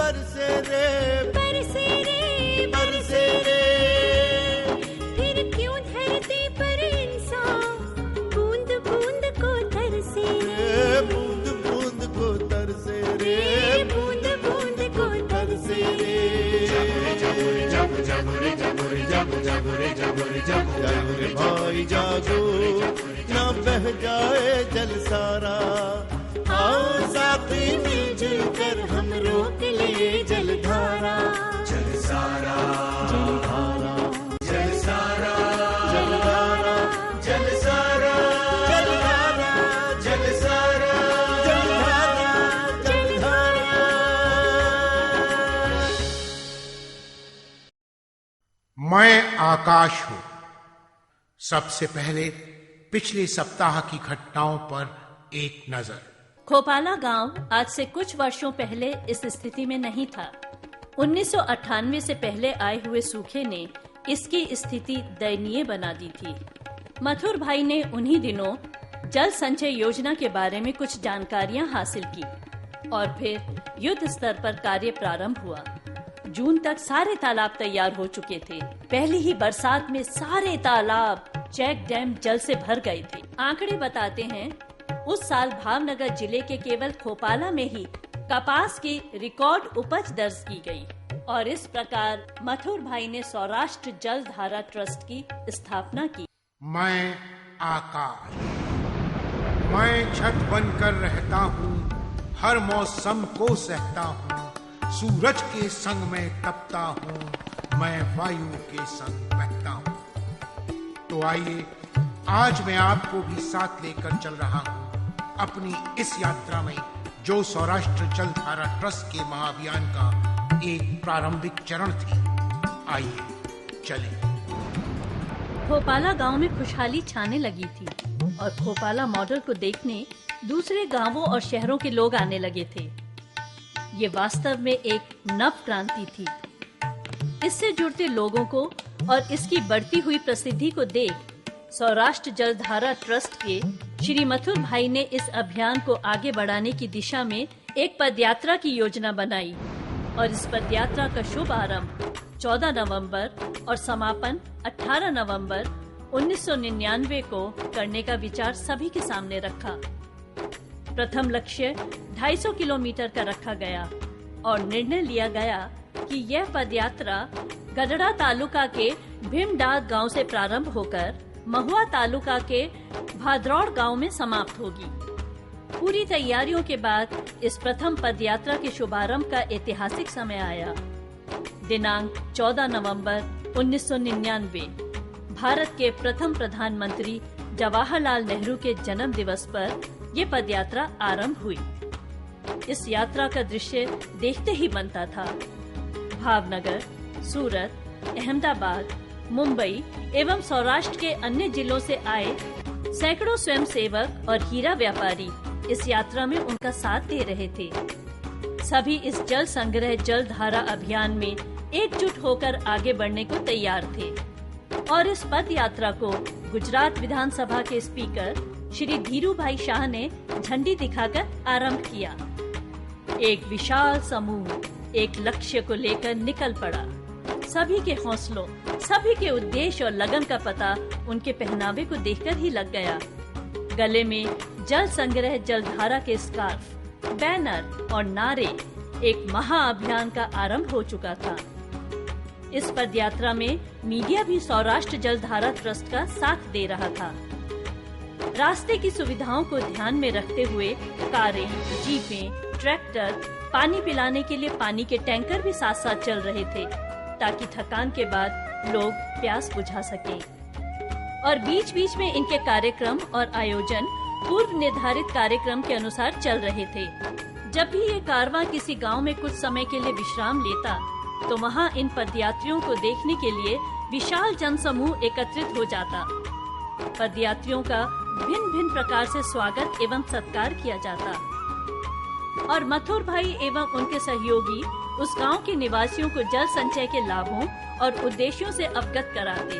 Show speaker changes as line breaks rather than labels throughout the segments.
बरसे रे
बरसे रे
बरसे रे।
फिर क्यों धरती पर इंसान बूंद बूंद को तरसे रे
बूंद बूंद को तरसे रे
बूंद बूंद को तरसे रे।
जागो भाई जागो ना बह जाए जल सारा। आओ साथी मिलजुल कर हम रोक लिए जलधारा।
जल सारा
जलधारा
जल सारा
जलधारा
जल सारा
जलधारा
जल सारा
जलधारा जलधारा।
मैं आकाश हूं। सबसे पहले पिछले सप्ताह की घटनाओं पर एक नजर।
खोपाला गांव आज से कुछ वर्षों पहले इस स्थिति में नहीं था। 1998 से पहले आए हुए सूखे ने इसकी स्थिति दयनीय बना दी थी। मथुर भाई ने उन्हीं दिनों जल संचय योजना के बारे में कुछ जानकारियां हासिल की और फिर युद्ध स्तर पर कार्य प्रारंभ हुआ। जून तक सारे तालाब तैयार हो चुके थे। पहली ही बरसात में सारे तालाब, चेक डैम जल से भर गए थे। आंकड़े बताते हैं उस साल भावनगर जिले के केवल खोपाला में ही कपास की रिकॉर्ड उपज दर्ज की गई और इस प्रकार मथुर भाई ने सौराष्ट्र जल धारा ट्रस्ट की स्थापना की।
मैं आकाश, मैं छत बनकर रहता हूँ, हर मौसम को सहता हूँ, सूरज के संग में तपता हूँ, मैं वायु के संग बहता हूँ। तो आइए आज मैं आपको भी साथ लेकर चल रहा हूँ अपनी इस यात्रा में, जो सौराष्ट्र जल धारा ट्रस्ट के महाअभियान का एक प्रारंभिक चरण थी। आइए चलें।
खोपाला गांव में खुशहाली छाने लगी थी और खोपाला मॉडल को देखने दूसरे गांवों और शहरों के लोग आने लगे थे। ये वास्तव में एक नव क्रांति थी। इससे जुड़ते लोगों को और इसकी बढ़ती हुई प्रसिद्धि को देख सौराष्ट्र जल धारा ट्रस्ट के श्री मथुर भाई ने इस अभियान को आगे बढ़ाने की दिशा में एक पदयात्रा की योजना बनाई और इस पदयात्रा का शुभ आरंभ 14 नवंबर और समापन 18 नवंबर 1999 को करने का विचार सभी के सामने रखा। प्रथम लक्ष्य 250 किलोमीटर का रखा गया और निर्णय लिया गया कि यह पदयात्रा गडड़ा तालुका के भीमडाग गांव से प्रारंभ होकर महुआ तालुका के भाद्रौड़ गांव में समाप्त होगी। पूरी तैयारियों के बाद इस प्रथम पदयात्रा के शुभारंभ का ऐतिहासिक समय आया। दिनांक 14 नवंबर 1999 भारत के प्रथम प्रधानमंत्री जवाहरलाल नेहरू के जन्म दिवस पर यह पदयात्रा आरंभ हुई। इस यात्रा का दृश्य देखते ही बनता था। भावनगर, सूरत, अहमदाबाद, मुंबई एवं सौराष्ट्र के अन्य जिलों से आए सैकड़ों स्वयंसेवक और हीरा व्यापारी इस यात्रा में उनका साथ दे रहे थे। सभी इस जल संग्रह जल धारा अभियान में एकजुट होकर आगे बढ़ने को तैयार थे और इस पद यात्रा को गुजरात विधानसभा के स्पीकर श्री धीरू भाई शाह ने झंडी दिखाकर आरंभ किया। एक विशाल समूह एक लक्ष्य को लेकर निकल पड़ा। सभी के हौसलों, सभी के उद्देश्य और लगन का पता उनके पहनावे को देखकर ही लग गया। गले में जल संग्रह जल धारा के स्कार्फ, बैनर और नारे, एक महाअभियान का आरंभ हो चुका था। इस पदयात्रा में मीडिया भी सौराष्ट्र जल धारा ट्रस्ट का साथ दे रहा था। रास्ते की सुविधाओं को ध्यान में रखते हुए कारें, जीपें, ट्रैक्टर, पानी पिलाने के लिए पानी के टैंकर भी साथ साथ चल रहे थे ताकि थकान के बाद लोग प्यास बुझा सकें। और बीच बीच में इनके कार्यक्रम और आयोजन पूर्व निर्धारित कार्यक्रम के अनुसार चल रहे थे। जब भी ये कारवां किसी गांव में कुछ समय के लिए विश्राम लेता तो वहां इन पदयात्रियों को देखने के लिए विशाल जनसमूह एकत्रित हो जाता। पदयात्रियों का भिन्न भिन्न प्रकार से स्वागत एवं सत्कार किया जाता और मथुर भाई एवं उनके सहयोगी उस गांव के निवासियों को जल संचय के लाभों और उद्देश्यों से अवगत कराते।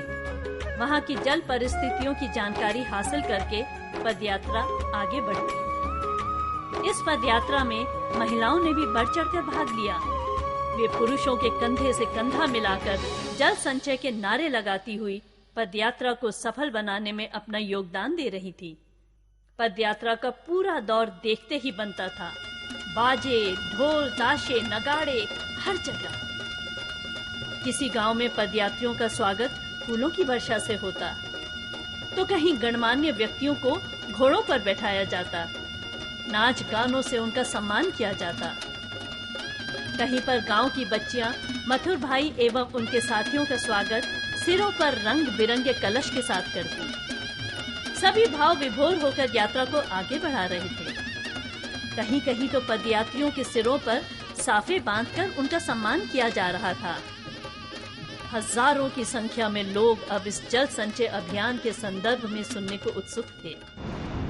वहां की जल परिस्थितियों की जानकारी हासिल करके पदयात्रा आगे बढ़ती। इस पदयात्रा में महिलाओं ने भी बढ़ चढ़कर भाग लिया। वे पुरुषों के कंधे से कंधा मिलाकर जल संचय के नारे लगाती हुई पदयात्रा को सफल बनाने में अपना योगदान दे रही थी। पदयात्रा का पूरा दौर देखते ही बनता था। बाजे, ढोल, ताशे, नगाड़े हर जगह। किसी गांव में पदयात्रियों का स्वागत फूलों की वर्षा से होता, तो कहीं गणमान्य व्यक्तियों को घोड़ों पर बैठाया जाता, नाच गानों से उनका सम्मान किया जाता। कहीं पर गांव की बच्चियां मथुर भाई एवं उनके साथियों का स्वागत सिरों पर रंग बिरंगे कलश के साथ करती। सभी भाव विभोर होकर यात्रा को आगे बढ़ा रहे थे। कहीं कहीं तो पदयात्रियों के सिरों पर साफे बांधकर उनका सम्मान किया जा रहा था। हजारों की संख्या में लोग अब इस जल संचय अभियान के संदर्भ में सुनने को उत्सुक थे।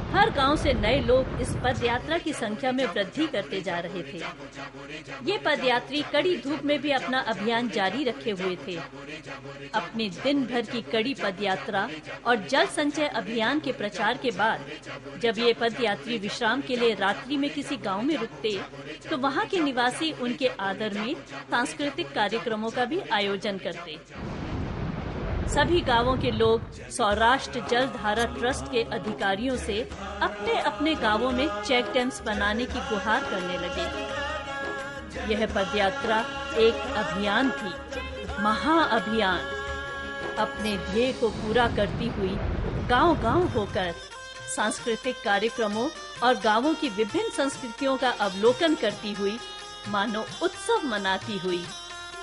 हर गांव से नए लोग इस पदयात्रा की संख्या में वृद्धि करते जा रहे थे। ये पदयात्री कड़ी धूप में भी अपना अभियान जारी रखे हुए थे। अपने दिन भर की कड़ी पदयात्रा और जल संचय अभियान के प्रचार के बाद जब ये पदयात्री विश्राम के लिए रात्रि में किसी गांव में रुकते, तो वहां के निवासी उनके आदर में सांस्कृतिक कार्यक्रमों का भी आयोजन करते। सभी गांवों के लोग सौराष्ट्र जल धारा ट्रस्ट के अधिकारियों से अपने अपने गांवों में चेक डैम्स बनाने की गुहार करने लगे। यह पदयात्रा एक अभियान थी, महाअभियान। अपने ध्येय को पूरा करती हुई गांव-गांव होकर सांस्कृतिक कार्यक्रमों और गांवों की विभिन्न संस्कृतियों का अवलोकन करती हुई मानो उत्सव मनाती हुई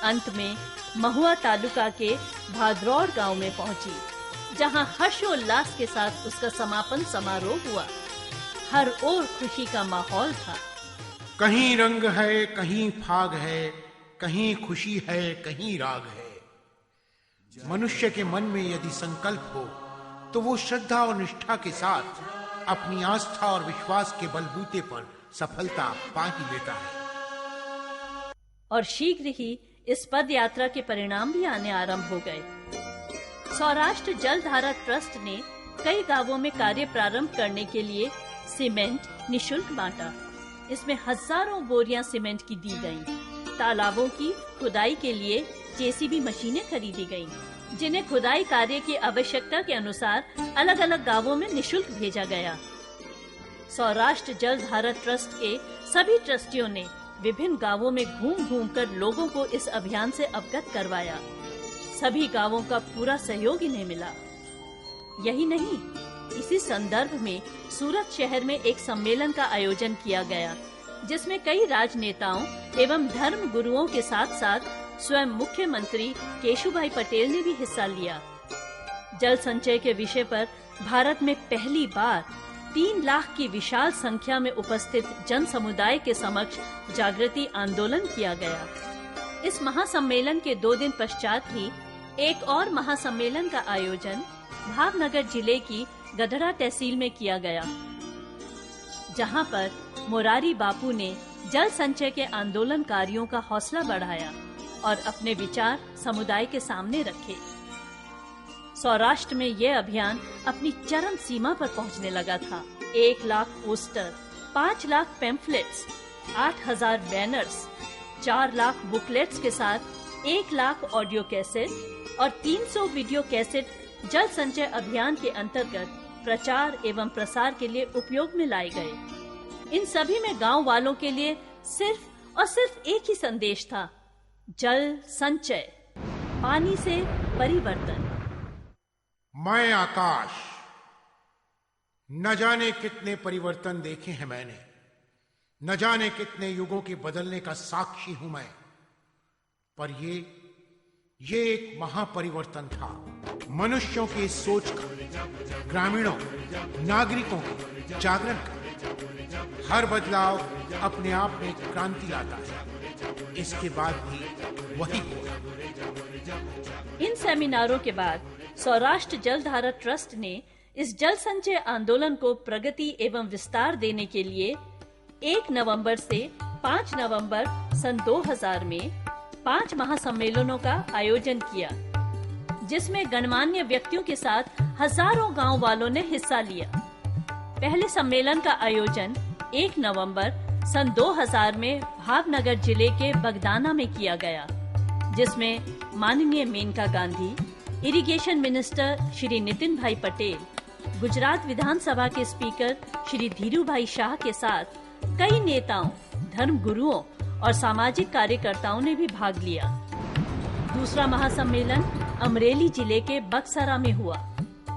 अंत में महुआ तालुका के भादरौड़ गांव में पहुंची, जहां हर्षोल्लास के साथ उसका समापन समारोह हुआ। हर ओर खुशी का माहौल था।
कहीं रंग है, कहीं फाग है, कहीं खुशी है, कहीं राग है। मनुष्य के मन में यदि संकल्प हो तो वो श्रद्धा और निष्ठा के साथ अपनी आस्था और विश्वास के बलबूते पर सफलता पा ही लेता है।
और शीघ्र ही इस पद यात्रा के परिणाम भी आने आरंभ हो गए। सौराष्ट्र जल धारा ट्रस्ट ने कई गांवों में कार्य प्रारंभ करने के लिए सीमेंट निशुल्क बांटा। इसमें हजारों बोरियां सीमेंट की दी गईं। तालाबों की खुदाई के लिए जेसीबी मशीनें खरीदी गईं, जिन्हें खुदाई कार्य की आवश्यकता के अनुसार अलग अलग गांवों में निशुल्क भेजा गया। सौराष्ट्र जल धारा ट्रस्ट के सभी ट्रस्टियों ने विभिन्न गांवों में घूम कर लोगों को इस अभियान से अवगत करवाया। सभी गांवों का पूरा सहयोग इन्हें मिला। यही नहीं, इसी संदर्भ में सूरत शहर में एक सम्मेलन का आयोजन किया गया, जिसमें कई राजनेताओं एवं धर्म गुरुओं के साथ साथ स्वयं मुख्यमंत्री केशुभाई पटेल ने भी हिस्सा लिया। जल संचय के विषय पर भारत में पहली बार 3 लाख की विशाल संख्या में उपस्थित जन समुदाय के समक्ष जागृति आंदोलन किया गया। इस महासम्मेलन के 2 दिन पश्चात ही एक और महासम्मेलन का आयोजन भावनगर जिले की गधरा तहसील में किया गया, जहां पर मोरारी बापू ने जल संचय के आंदोलनकारियों का हौसला बढ़ाया और अपने विचार समुदाय के सामने रखे। सौराष्ट्र में यह अभियान अपनी चरम सीमा पर पहुंचने लगा था। 1 lakh poster, 5 lakh pamphlets, 8000 banners, 4 lakh booklets के साथ 1 लाख ऑडियो कैसेट और 300 वीडियो कैसेट जल संचय अभियान के अंतर्गत प्रचार एवं प्रसार के लिए उपयोग में लाए गए। इन सभी में गांव वालों के लिए सिर्फ और सिर्फ एक ही संदेश था: जल संचय, पानी से परिवर्तन।
मैं आकाश, न जाने कितने परिवर्तन देखे हैं मैंने, न जाने कितने युगों के बदलने का साक्षी हूं मैं, पर ये एक महापरिवर्तन था। मनुष्यों की सोच का, ग्रामीणों, नागरिकों के जागरण का। हर बदलाव अपने आप में क्रांति लाता है। इसके बाद भी वही हुआ।
इन सेमिनारों के बाद सौराष्ट्र जल धारा ट्रस्ट ने इस जल संचय आंदोलन को प्रगति एवं विस्तार देने के लिए 1 नवंबर से 5 नवंबर सन 2000 में 5 महासम्मेलनों का आयोजन किया, जिसमें गणमान्य व्यक्तियों के साथ हजारों गांव वालों ने हिस्सा लिया। पहले सम्मेलन का आयोजन 1 नवंबर सन 2000 में भावनगर जिले के बगदाना में किया गया, जिसमें माननीय मेनका गांधी, इरिगेशन मिनिस्टर श्री नितिन भाई पटेल, गुजरात विधानसभा के स्पीकर श्री धीरू भाई शाह के साथ कई नेताओं, धर्म गुरुओं और सामाजिक कार्यकर्ताओं ने भी भाग लिया। दूसरा महासम्मेलन अमरेली जिले के बक्सरा में हुआ,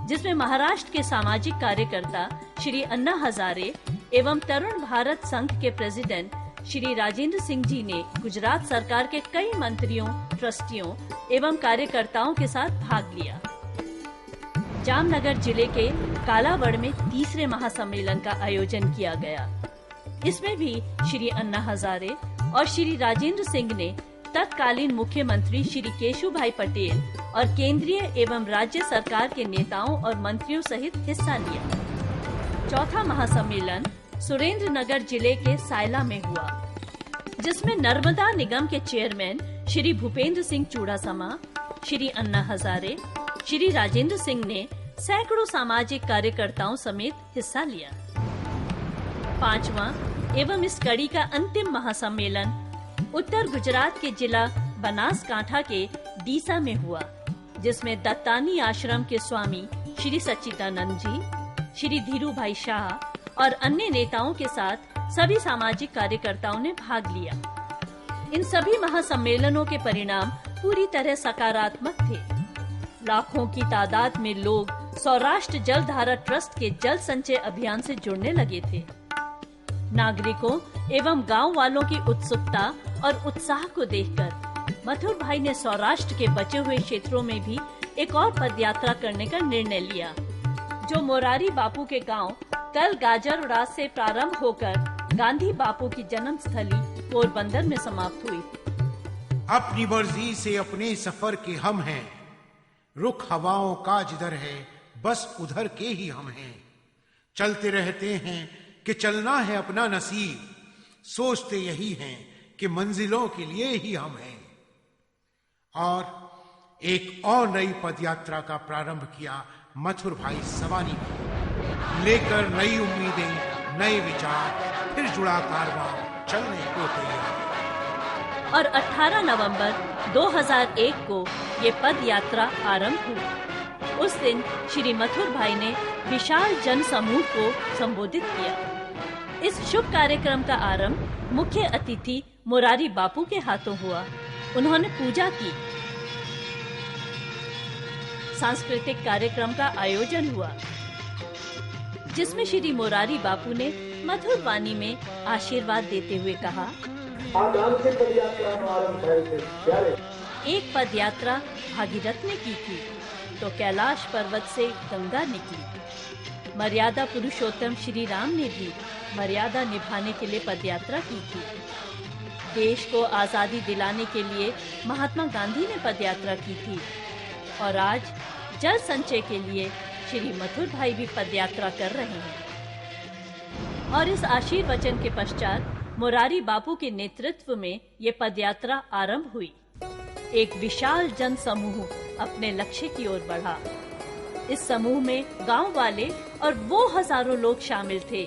जिसमें महाराष्ट्र के सामाजिक कार्यकर्ता श्री अन्ना हजारे एवं तरुण भारत संघ के प्रेसिडेंट श्री राजेंद्र सिंह जी ने गुजरात सरकार के कई मंत्रियों, ट्रस्टियों एवं कार्यकर्ताओं के साथ भाग लिया। जामनगर जिले के कालावड़ में तीसरे महासम्मेलन का आयोजन किया गया। इसमें भी श्री अन्ना हजारे और श्री राजेंद्र सिंह ने तत्कालीन मुख्यमंत्री श्री केशुभाई पटेल और केंद्रीय एवं राज्य सरकार के नेताओं और मंत्रियों सहित हिस्सा लिया। चौथा महासम्मेलन सुरेंद्र नगर जिले के सायला में हुआ, जिसमें नर्मदा निगम के चेयरमैन श्री भूपेंद्र सिंह चूड़ासमा, श्री अन्ना हजारे, श्री राजेंद्र सिंह ने सैकड़ों सामाजिक कार्यकर्ताओं समेत हिस्सा लिया। पांचवां एवं इस कड़ी का अंतिम महासम्मेलन उत्तर गुजरात के जिला बनासकांठा के डीसा में हुआ, जिसमें दत्तानी आश्रम के स्वामी श्री सच्चिदानंद जी, श्री धीरू भाई शाह और अन्य नेताओं के साथ सभी सामाजिक कार्यकर्ताओं ने भाग लिया। इन सभी महासम्मेलनों के परिणाम पूरी तरह सकारात्मक थे। लाखों की तादाद में लोग सौराष्ट्र जलधारा ट्रस्ट के जल संचय अभियान से जुड़ने लगे थे। नागरिकों एवं गांव वालों की उत्सुकता और उत्साह को देखकर मथुर भाई ने सौराष्ट्र के बचे हुए क्षेत्रों में भी एक और पदयात्रा करने का निर्णय लिया, जो मोरारी बापू के गांव कल गाजरवाड़ा से प्रारंभ होकर गांधी बापू की जन्म स्थली पोरबंदर में समाप्त हुई।
अपनी मर्जी से अपने सफर के हम हैं, रुख हवाओं का जिधर है बस उधर के ही हम हैं। चलते रहते हैं कि चलना है अपना नसीब, सोचते यही हैं कि मंजिलों के लिए ही हम हैं। और एक और नई पदयात्रा का प्रारंभ किया मथुर भाई सवानी ने, लेकर नई उम्मीदें, नए विचार, फिर जुड़ा कारवां चलने को तैयार।
और 18 नवंबर 2001 को ये पद यात्रा आरंभ हुई। उस दिन श्री मथुर भाई ने विशाल जन समूह को संबोधित किया। इस शुभ कार्यक्रम का आरंभ मुख्य अतिथि मोरारी बापू के हाथों हुआ। उन्होंने पूजा की। सांस्कृतिक कार्यक्रम का आयोजन हुआ, जिसमें श्री मोरारी बापू ने मधुर वाणी में आशीर्वाद देते हुए कहा, एक पद यात्रा भागीरथ ने की थी तो कैलाश पर्वत से गंगा निकली। मर्यादा पुरुषोत्तम श्री राम ने भी मर्यादा निभाने के लिए पदयात्रा की थी। देश को आजादी दिलाने के लिए महात्मा गांधी ने पदयात्रा की थी। और आज जल संचय के लिए श्री मथुर भाई भी पदयात्रा कर रहे हैं। और इस आशीर्वचन के पश्चात मोरारी बापू के नेतृत्व में ये पदयात्रा आरंभ हुई। एक विशाल जन समूह अपने लक्ष्य की ओर बढ़ा। इस समूह में गांव वाले और वो हजारों लोग शामिल थे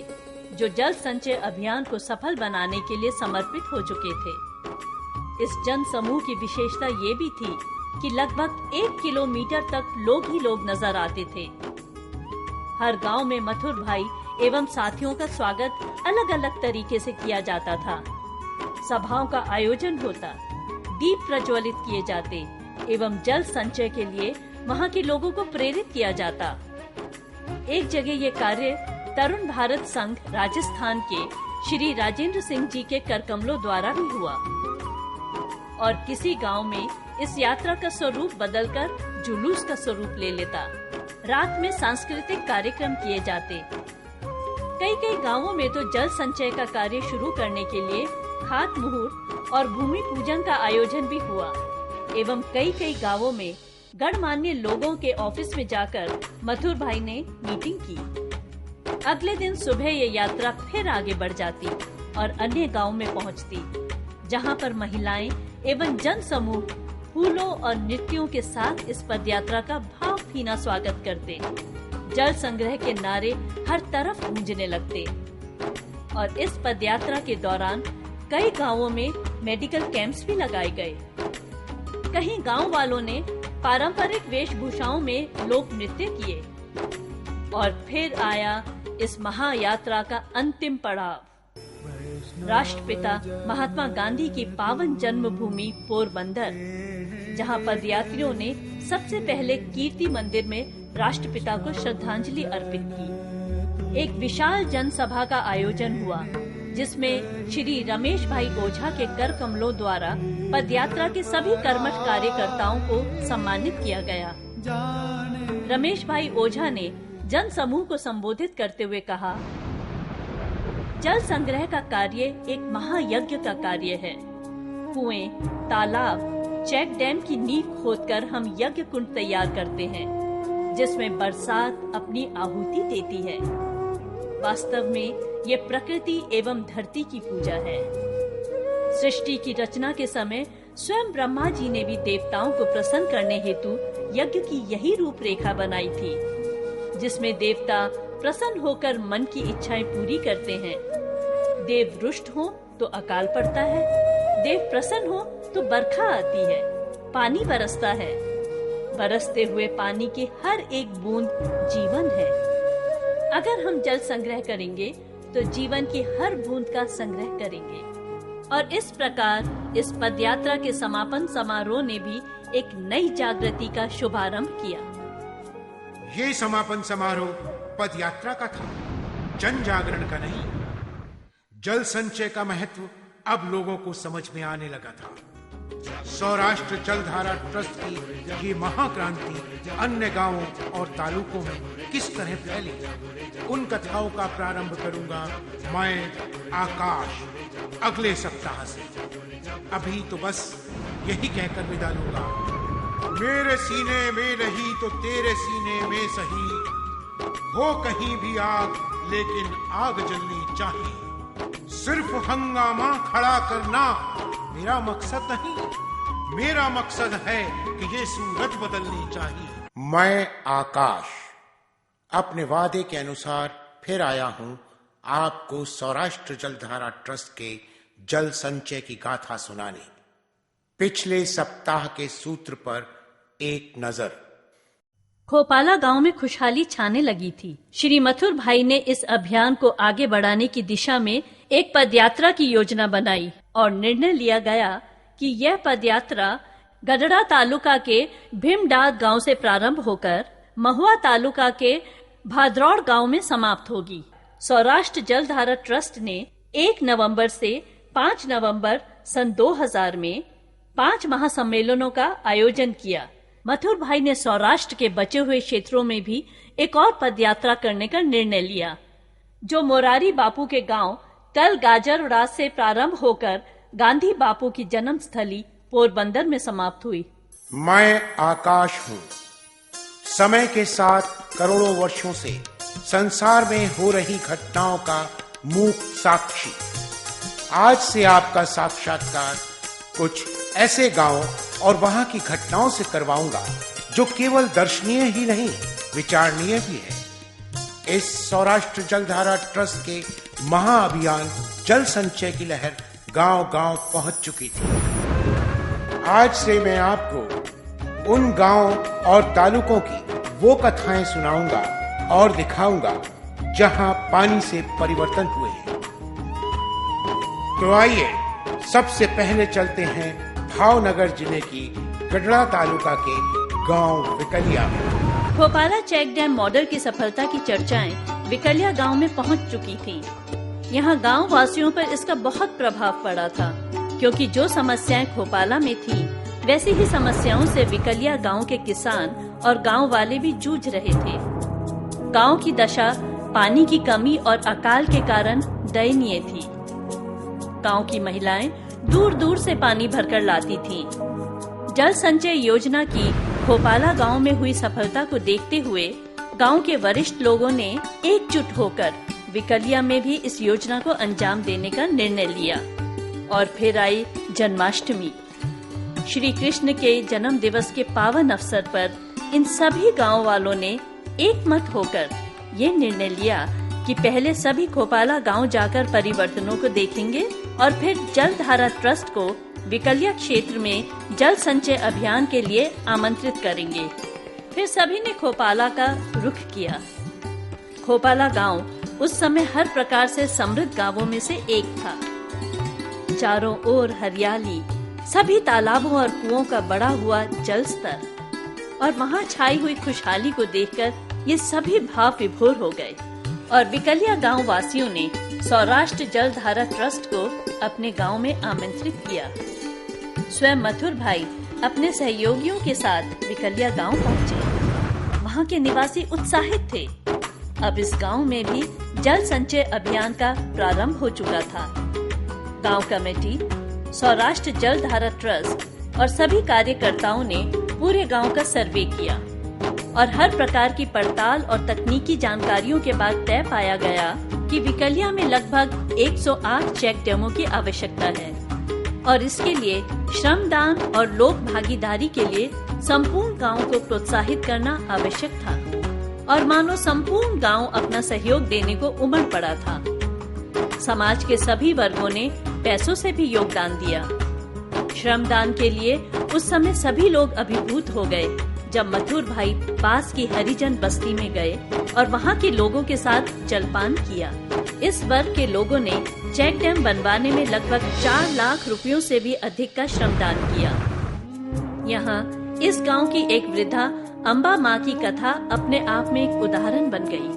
जो जल संचय अभियान को सफल बनाने के लिए समर्पित हो चुके थे। इस जन समूह की विशेषता ये भी थी कि लगभग 1 किलोमीटर तक लोग ही लोग नजर आते थे। हर गांव में मथुर भाई एवं साथियों का स्वागत अलग अलग तरीके से किया जाता था। सभाओं का आयोजन होता, दीप प्रज्वलित किए जाते एवं जल संचय के लिए वहां के लोगों को प्रेरित किया जाता। एक जगह ये कार्य तरुण भारत संघ राजस्थान के श्री राजेंद्र सिंह जी के करकमलों द्वारा भी हुआ। और किसी गांव में इस यात्रा का स्वरूप बदलकर जुलूस का स्वरूप ले लेता। रात में सांस्कृतिक कार्यक्रम किए जाते। कई गांवों में तो जल संचय का कार्य शुरू करने के लिए खात मुहूर्त और भूमि पूजन का आयोजन भी हुआ एवं कई गांवों में गणमान्य लोगों के ऑफिस में जाकर मथुर भाई ने मीटिंग की। अगले दिन सुबह ये यात्रा फिर आगे बढ़ जाती और अन्य गांव में पहुंचती, जहां पर महिलाएं एवं जन समूह फूलों और नृत्यों के साथ इस पदयात्रा का भावभीना स्वागत करते। जल संग्रह के नारे हर तरफ गूंजने लगते और इस पदयात्रा के दौरान कई गांवों में मेडिकल कैंप्स भी लगाए गए। कहीं गांव वालों ने पारंपरिक वेशभूषाओं में लोक नृत्य किए और फिर आया इस महायात्रा का अंतिम पड़ाव, राष्ट्रपिता महात्मा गांधी की पावन जन्मभूमि पोरबंदर, जहां पदयात्रियों ने सबसे पहले कीर्ति मंदिर में राष्ट्रपिता को श्रद्धांजलि अर्पित की। एक विशाल जनसभा का आयोजन हुआ जिसमें श्री रमेश भाई ओझा के कर कमलों द्वारा पदयात्रा के सभी कर्मठ कार्यकर्ताओं को सम्मानित किया गया। रमेश भाई ओझा ने जन समूह को संबोधित करते हुए कहा, जल संग्रह का कार्य एक महायज्ञ का कार्य है। कुएं, तालाब, चेक डैम की नींव खोदकर हम यज्ञ कुंड तैयार करते हैं जिसमें बरसात अपनी आहुति देती है। वास्तव में ये प्रकृति एवं धरती की पूजा है। सृष्टि की रचना के समय स्वयं ब्रह्मा जी ने भी देवताओं को प्रसन्न करने हेतु यज्ञ की यही रूपरेखा बनाई थी, जिसमें देवता प्रसन्न होकर मन की इच्छाएं पूरी करते हैं। देव रुष्ट हो तो अकाल पड़ता है, देव प्रसन्न हो तो बरखा आती है, पानी बरसता है। बरसते हुए पानी की हर एक बूंद जीवन है। अगर हम जल संग्रह करेंगे तो जीवन की हर बूंद का संग्रह करेंगे। और इस प्रकार इस पदयात्रा के समापन समारोह ने भी एक नई जागृति का शुभारंभ किया।
ये समापन समारोह पदयात्रा का था, जन जागरण का नहीं। जल संचय का महत्व अब लोगों को समझ में आने लगा था। सौराष्ट्र जलधारा ट्रस्ट की ये महाक्रांति अन्य गांवों और तालुकों में किस तरह फैली, उन कथाओं का प्रारंभ करूंगा मैं आकाश अगले सप्ताह से। अभी तो बस यही कहकर विदा लूंगा, मेरे सीने में नहीं तो तेरे सीने में सही, हो कहीं भी आग लेकिन आग जलनी चाहिए। सिर्फ हंगामा खड़ा करना मेरा मकसद नहीं, मेरा मकसद है कि ये सूरज बदलनी चाहिए। मैं आकाश अपने वादे के अनुसार फिर आया हूं आपको सौराष्ट्र जलधारा ट्रस्ट के जल संचय की गाथा सुनाने। पिछले सप्ताह के सूत्र पर एक नजर।
खोपाला गांव में खुशहाली छाने लगी थी। श्री मथुर भाई ने इस अभियान को आगे बढ़ाने की दिशा में एक पदयात्रा की योजना बनाई और निर्णय लिया गया कि यह पदयात्रा गडड़ा तालुका के भीमडाग गांव से प्रारंभ होकर महुआ तालुका के भाद्रौड़ गांव में समाप्त होगी। सौराष्ट्र जलधारा ट्रस्ट ने 1 नवंबर से 5 नवंबर सन 2000 में 5 महासम्मेलनों का आयोजन किया। मथुर भाई ने सौराष्ट्र के बचे हुए क्षेत्रों में भी एक और पदयात्रा करने का निर्णय लिया, जो मोरारी बापू के गांव तल गाजर से प्रारंभ होकर गांधी बापू की जन्म स्थली पोरबंदर में समाप्त हुई।
मैं आकाश हूँ, समय के साथ करोड़ों वर्षों से संसार में हो रही घटनाओं का मूक साक्षी। आज से आपका साक्षात्कार कुछ ऐसे गांव और वहां की घटनाओं से करवाऊंगा जो केवल दर्शनीय ही नहीं, विचारणीय भी है। इस सौराष्ट्र जलधारा ट्रस्ट के महाअभियान जल संचय की लहर गांव-गांव पहुंच चुकी थी। आज से मैं आपको उन गांव और तालुकों की वो कथाएं सुनाऊंगा और दिखाऊंगा जहां पानी से परिवर्तन हुए हैं। तो आइए सबसे पहले चलते हैं भावनगर जिले की गडड़ा तालुका के गांव विकलिया में।
खोपाला चेक डैम मॉडल की सफलता की चर्चाएं विकलिया गांव में पहुंच चुकी थी। यहां गांव वासियों पर इसका बहुत प्रभाव पड़ा था, क्योंकि जो समस्याएं खोपाला में थी वैसी ही समस्याओं से विकलिया गांव के किसान और गांव वाले भी जूझ रहे थे। गांव की दशा पानी की कमी और अकाल के कारण दयनीय थी। गांव की महिलाएं दूर दूर से पानी भरकर लाती थीं। जल संचय योजना की खोपाला गांव में हुई सफलता को देखते हुए गांव के वरिष्ठ लोगों ने एकजुट होकर विकलिया में भी इस योजना को अंजाम देने का निर्णय लिया। और फिर आई जन्माष्टमी। श्री कृष्ण के जन्म दिवस के पावन अवसर पर इन सभी गांव वालों ने एकमत होकर ये निर्णय लिया कि पहले सभी खोपाला गांव जाकर परिवर्तनों को देखेंगे और फिर जलधारा ट्रस्ट को विकलिया क्षेत्र में जल संचय अभियान के लिए आमंत्रित करेंगे। फिर सभी ने खोपाला का रुख किया। खोपाला गांव उस समय हर प्रकार से समृद्ध गांवों में से एक था। चारों ओर हरियाली, सभी तालाबों और कुओं का बढ़ा हुआ जल स्तर और वहां छाई हुई खुशहाली को देखकर ये सभी भाव विभोर हो गए और विकलिया गांव वासियों ने सौराष्ट्र जलधारा ट्रस्ट को अपने गांव में आमंत्रित किया। स्वयं मथुर भाई अपने सहयोगियों के साथ विकलिया गांव पहुंचे। वहां के निवासी उत्साहित थे। अब इस गांव में भी जल संचय अभियान का प्रारंभ हो चुका था। गांव कमेटी, सौराष्ट्र जलधारा ट्रस्ट और सभी कार्यकर्ताओं ने पूरे गांव का सर्वे किया और हर प्रकार की पड़ताल और तकनीकी जानकारियों के बाद तय पाया गया कि विकलिया में लगभग 108 चेक डैमों की आवश्यकता है और इसके लिए श्रमदान और लोक भागीदारी के लिए संपूर्ण गांव को प्रोत्साहित करना आवश्यक था और मानो संपूर्ण गांव अपना सहयोग देने को उमड़ पड़ा था। समाज के सभी वर्गों ने पैसों से भी योगदान दिया। श्रमदान के लिए उस समय सभी लोग अभिभूत हो गए जब मथुर भाई पास की हरिजन बस्ती में गए और वहाँ के लोगों के साथ जलपान किया। इस वर्ग के लोगों ने चेक डैम बनवाने में लगभग 4 लाख रुपयों से भी अधिक का श्रमदान किया। यहाँ इस गांव की एक वृद्धा अम्बा माँ की कथा अपने आप में एक उदाहरण बन गई।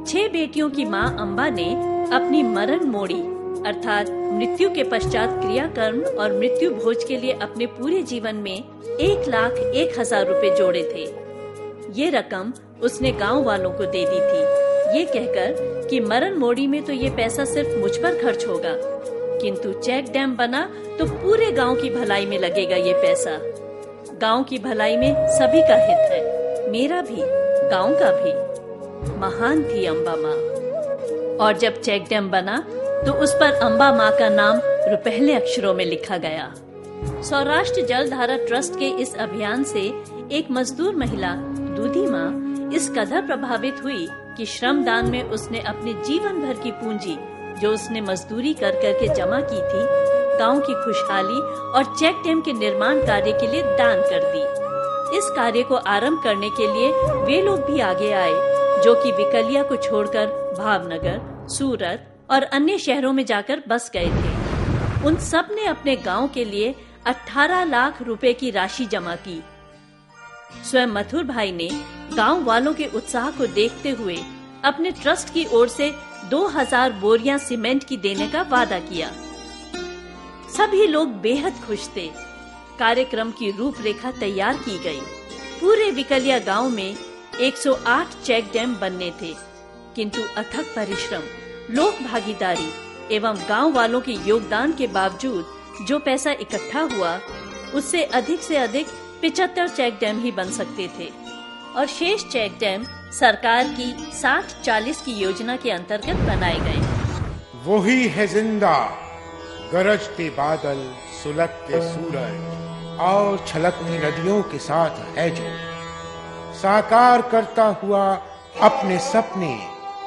6 बेटियों की माँ अम्बा ने अपनी मरण मोड़ी अर्थात मृत्यु के पश्चात क्रियाकर्म और मृत्यु भोज के लिए अपने पूरे जीवन में 1,01,000 रुपए जोड़े थे। ये रकम उसने गांव वालों को दे दी थी, ये कहकर कि मरण मोड़ी में तो ये पैसा सिर्फ मुझ पर खर्च होगा, किंतु चेक डैम बना तो पूरे गांव की भलाई में लगेगा ये पैसा। गांव की भलाई में सभी का हित है, मेरा भी, गांव का भी। महान थी अम्बा माँ। और जब चेक डैम बना तो उस पर अम्बा माँ का नाम रुपहले अक्षरों में लिखा गया। सौराष्ट्र जलधारा ट्रस्ट के इस अभियान से एक मजदूर महिला दूधी माँ इस कदर प्रभावित हुई कि श्रमदान में उसने अपने जीवन भर की पूंजी जो उसने मजदूरी कर कर के जमा की थी, गांव की खुशहाली और चेक डैम के निर्माण कार्य के लिए दान कर दी। इस कार्य को आरंभ करने के लिए वे लोग भी आगे आए जो कि विकलिया को छोड़कर भावनगर, सूरत और अन्य शहरों में जाकर बस गए थे। उन सब ने अपने गांव के लिए 18 लाख रुपए की राशि जमा की। स्वयं मथुर भाई ने गांव वालों के उत्साह को देखते हुए अपने ट्रस्ट की ओर से 2000 बोरियां सीमेंट की देने का वादा किया। सभी लोग बेहद खुश थे। कार्यक्रम की रूपरेखा तैयार की गई। पूरे विकलिया गांव में 108 चेक डैम बनने थे, किंतु अथक परिश्रम, लोक भागीदारी एवं गांव वालों के योगदान के बावजूद जो पैसा इकट्ठा हुआ, उससे अधिक 75 चेक डैम ही बन सकते थे और शेष चेक डैम सरकार की 60-40 की योजना के अंतर्गत बनाए गए।
वही है जिंदा, गरजते बादल, सुलगते सूरज और छलकती नदियों के साथ है जो साकार करता हुआ अपने सपने,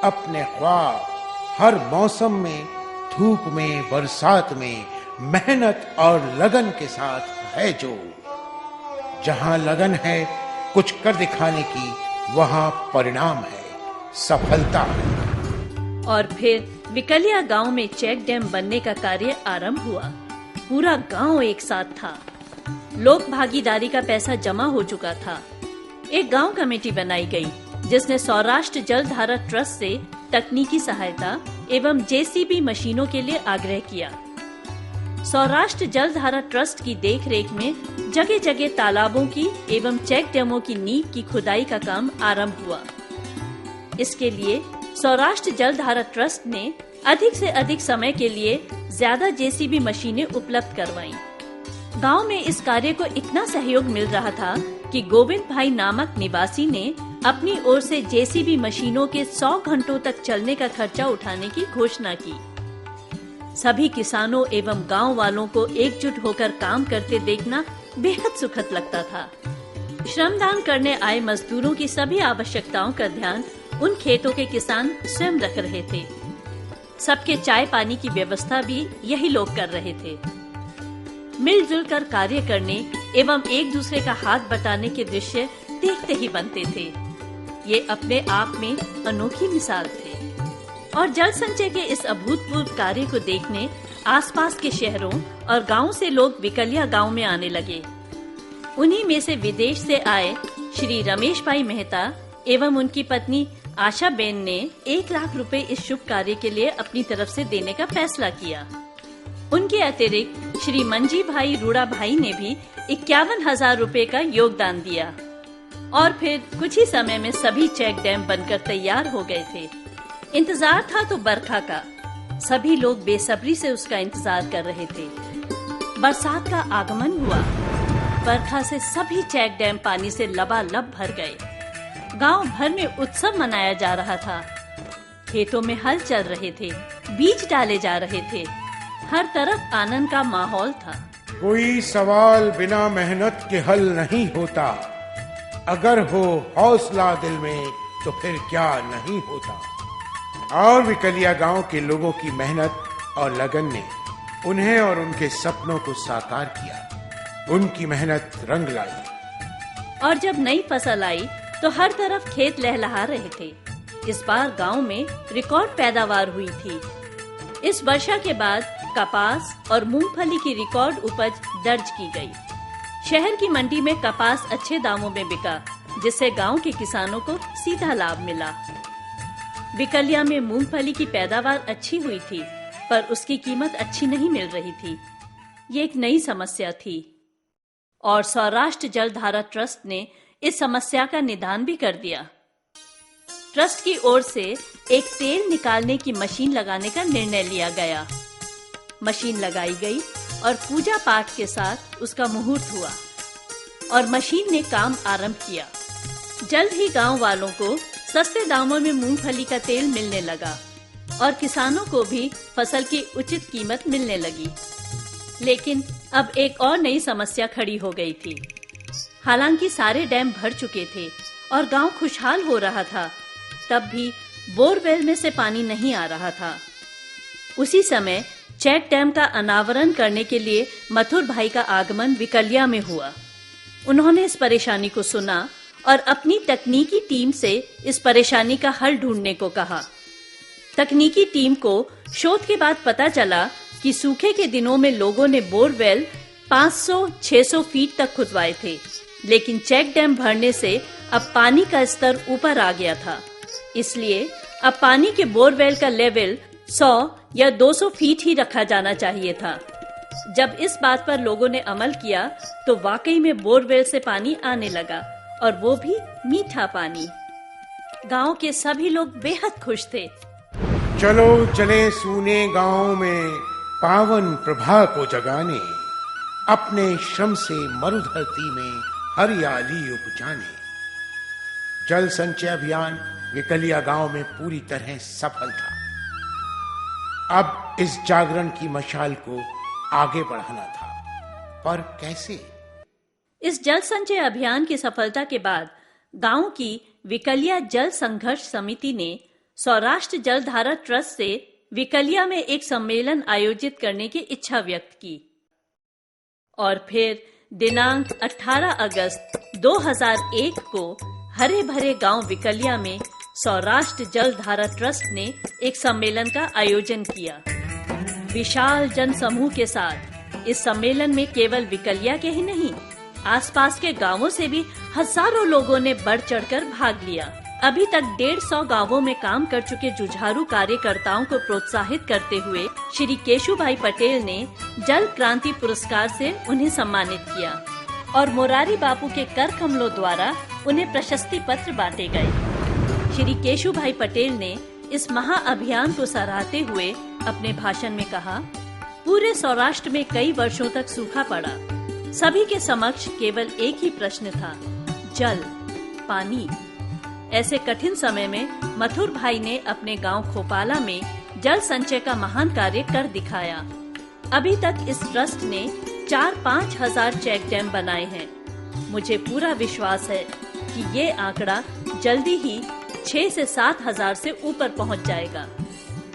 अपने ख्वाब, हर मौसम में, धूप में, बरसात में, मेहनत और लगन के साथ है जो। जहां लगन है कुछ कर दिखाने की, वहां परिणाम है, सफलता है।
और फिर विकलिया गांव में चेक डैम बनने का कार्य आरंभ हुआ। पूरा गांव एक साथ था। लोक भागीदारी का पैसा जमा हो चुका था। एक गांव कमेटी बनाई गई जिसने सौराष्ट्र जलधारा ट्रस्ट से तकनीकी सहायता एवं जेसीबी मशीनों के लिए आग्रह किया। सौराष्ट्र जलधारा ट्रस्ट की देखरेख में जगह जगह तालाबों की एवं चेक डैमों की नींव की खुदाई का काम आरंभ हुआ। इसके लिए सौराष्ट्र जलधारा ट्रस्ट ने अधिक से अधिक समय के लिए ज्यादा जेसीबी मशीनें उपलब्ध करवाईं। गांव में इस कार्य को इतना सहयोग मिल रहा था कि गोविंद भाई नामक निवासी ने अपनी ओर से जेसीबी मशीनों के 100 घंटों तक चलने का खर्चा उठाने की घोषणा की। सभी किसानों एवं गांव वालों को एकजुट होकर काम करते देखना बेहद सुखद लगता था। श्रमदान करने आए मजदूरों की सभी आवश्यकताओं का ध्यान उन खेतों के किसान स्वयं रख रहे थे। सबके चाय पानी की व्यवस्था भी यही लोग कर रहे थे। मिलजुल कर कार्य करने एवं एक दूसरे का हाथ बटाने के दृश्य देखते ही बनते थे। ये अपने आप में अनोखी मिसाल थे। और जल संचय के इस अभूतपूर्व कार्य को देखने आसपास के शहरों और गांवों से लोग विकलिया गांव में आने लगे। उन्हीं में से विदेश से आए श्री रमेश भाई मेहता एवं उनकी पत्नी आशा बेन ने 1 लाख रुपए इस शुभ कार्य के लिए अपनी तरफ से देने का फैसला किया। उनके अतिरिक्त श्री मंजी भाई रूड़ा भाई ने भी 51,000 रुपए का योगदान दिया। और फिर कुछ ही समय में सभी चेक डैम बनकर तैयार हो गए थे। इंतजार था तो बरखा का। सभी लोग बेसब्री से उसका इंतजार कर रहे थे। बरसात का आगमन हुआ। बरखा से सभी चेक डैम पानी से लबालब भर गए। गांव भर में उत्सव मनाया जा रहा था। खेतों में हल चल रहे थे, बीज डाले जा रहे थे। हर तरफ आनंद का माहौल था।
कोई सवाल बिना मेहनत के हल नहीं होता। अगर हो हौसला दिल में तो फिर क्या नहीं होता। और विकलिया गांव के लोगों की मेहनत और लगन ने उन्हें और उनके सपनों को साकार किया। उनकी मेहनत रंग लाई।
और जब नई फसल आई तो हर तरफ खेत लहलहा रहे थे। इस बार गांव में रिकॉर्ड पैदावार हुई थी। इस वर्षा के बाद कपास और मूंगफली की रिकॉर्ड उपज दर्ज की गई। शहर की मंडी में कपास अच्छे दामों में बिका, जिससे गांव के किसानों को सीधा लाभ मिला। विकलिया में मूंगफली की पैदावार अच्छी हुई थी, पर उसकी कीमत अच्छी नहीं मिल रही थी। ये एक नई समस्या थी और सौराष्ट्र जलधारा ट्रस्ट ने इस समस्या का निदान भी कर दिया। ट्रस्ट की ओर से एक तेल निकालने की मशीन लगाने का निर्णय लिया गया। मशीन लगाई गई और पूजा पाठ के साथ उसका मुहूर्त हुआ और मशीन ने काम आरंभ किया। जल्द ही गांव वालों को सस्ते दामों में मूंगफली का तेल मिलने लगा और किसानों को भी फसल की उचित कीमत मिलने लगी। लेकिन अब एक और नई समस्या खड़ी हो गई थी। हालांकि सारे डैम भर चुके थे और गांव खुशहाल हो रहा था, तब भी बोरवेल में से पानी नहीं आ रहा था। उसी समय चेक डैम का अनावरण करने के लिए मथुर भाई का आगमन विकलिया में हुआ। उन्होंने इस परेशानी को सुना और अपनी तकनीकी टीम से इस परेशानी का हल ढूंढने को कहा। तकनीकी टीम को शोध के बाद पता चला कि सूखे के दिनों में लोगों ने बोरवेल 500-600 फीट तक खुदवाए थे, लेकिन चेक डैम भरने से अब पानी का स्तर ऊपर आ गया था। इसलिए अब पानी के बोरवेल का लेवल 100 या 200 फीट ही रखा जाना चाहिए था। जब इस बात पर लोगों ने अमल किया तो वाकई में बोरवेल से पानी आने लगा, और वो भी मीठा पानी। गांव के सभी लोग बेहद खुश थे।
चलो चले सूने गांव में पावन प्रभा को जगाने, अपने श्रम से मरुधरती में हरियाली उपजाने। जल संचय अभियान विकलिया गांव में पूरी तरह सफल था। अब इस जागरण की मशाल को आगे बढ़ाना था, पर कैसे?
इस जल संचय अभियान की सफलता के बाद गांव की विकलिया जल संघर्ष समिति ने सौराष्ट्र जलधारा ट्रस्ट से विकलिया में एक सम्मेलन आयोजित करने की इच्छा व्यक्त की। और फिर दिनांक 18 अगस्त 2001 को हरे भरे गांव विकलिया में सौराष्ट्र जलधारा ट्रस्ट ने एक सम्मेलन का आयोजन किया। विशाल जन समूह के साथ इस सम्मेलन में केवल विकलिया के ही नहीं, आसपास के गांवों से भी हजारों लोगों ने बढ़ चढ़कर भाग लिया। अभी तक 150 गांवों में काम कर चुके जुझारू कार्यकर्ताओं को प्रोत्साहित करते हुए श्री केशु भाई पटेल ने जल क्रांति पुरस्कार से उन्हें सम्मानित किया और मोरारी बापू के कर कमलों द्वारा उन्हें प्रशस्ति पत्र बांटे गए। श्री केशु भाई पटेल ने इस महाअभियान को सराहते हुए अपने भाषण में कहा, पूरे सौराष्ट्र में कई वर्षों तक सूखा पड़ा। सभी के समक्ष केवल एक ही प्रश्न था, जल, पानी। ऐसे कठिन समय में मथुर भाई ने अपने गांव खोपाला में जल संचय का महान कार्य कर दिखाया। अभी तक इस ट्रस्ट ने 4-5 हजार चेक डैम बनाए हैं। मुझे पूरा विश्वास है कि ये आंकड़ा जल्दी ही 6 से 7 हजार से ऊपर पहुंच जाएगा।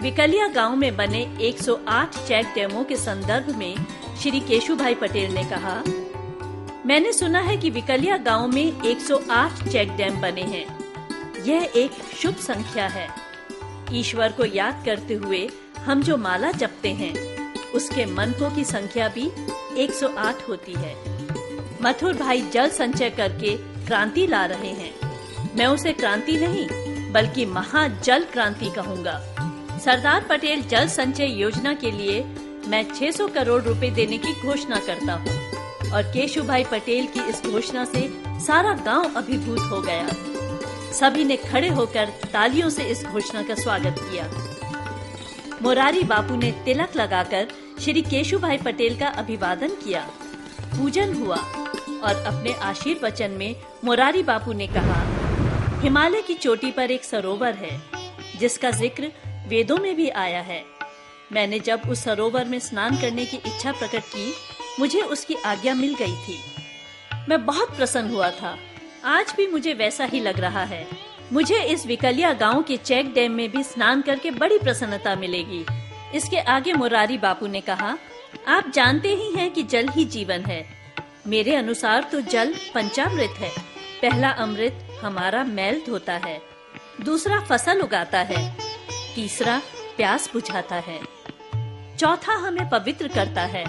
विकलिया गांव में बने 108 चेक डैमों के संदर्भ में श्री केशुभाई पटेल ने कहा, मैंने सुना है कि विकलिया गांव में 108 चेक डैम बने हैं। यह एक शुभ संख्या है। ईश्वर को याद करते हुए हम जो माला जपते हैं, उसके मनकों की संख्या भी 108 होती है। मथुर भाई जल संचय करके क्रांति ला रहे हैं। मैं उसे क्रांति नहीं बल्कि महाजल क्रांति कहूँगा। सरदार पटेल जल संचय योजना के लिए मैं 600 करोड़ रुपए देने की घोषणा करता हूँ और केशुभाई पटेल की इस घोषणा से सारा गांव अभिभूत हो गया। सभी ने खड़े होकर तालियों से इस घोषणा का स्वागत किया। मोरारी बापू ने तिलक लगाकर श्री केशुभाई पटेल का अभिवादन किया। पूजन हुआ और अपने आशीर्वचन में मोरारी बापू ने कहा, हिमालय की चोटी पर एक सरोवर है जिसका जिक्र वेदों में भी आया है। मैंने जब उस सरोवर में स्नान करने की इच्छा प्रकट की, मुझे उसकी आज्ञा मिल गई थी। मैं बहुत प्रसन्न हुआ था। आज भी मुझे वैसा ही लग रहा है। मुझे इस विकलिया गांव के चेक डैम में भी स्नान करके बड़ी प्रसन्नता मिलेगी। इसके आगे मुरारी बापू ने कहा, आप जानते ही हैं कि जल ही जीवन है। मेरे अनुसार तो जल पंचामृत है। पहला अमृत हमारा मैल धोता है, दूसरा फसल उगाता है, तीसरा प्यास बुझाता है, चौथा हमें पवित्र करता है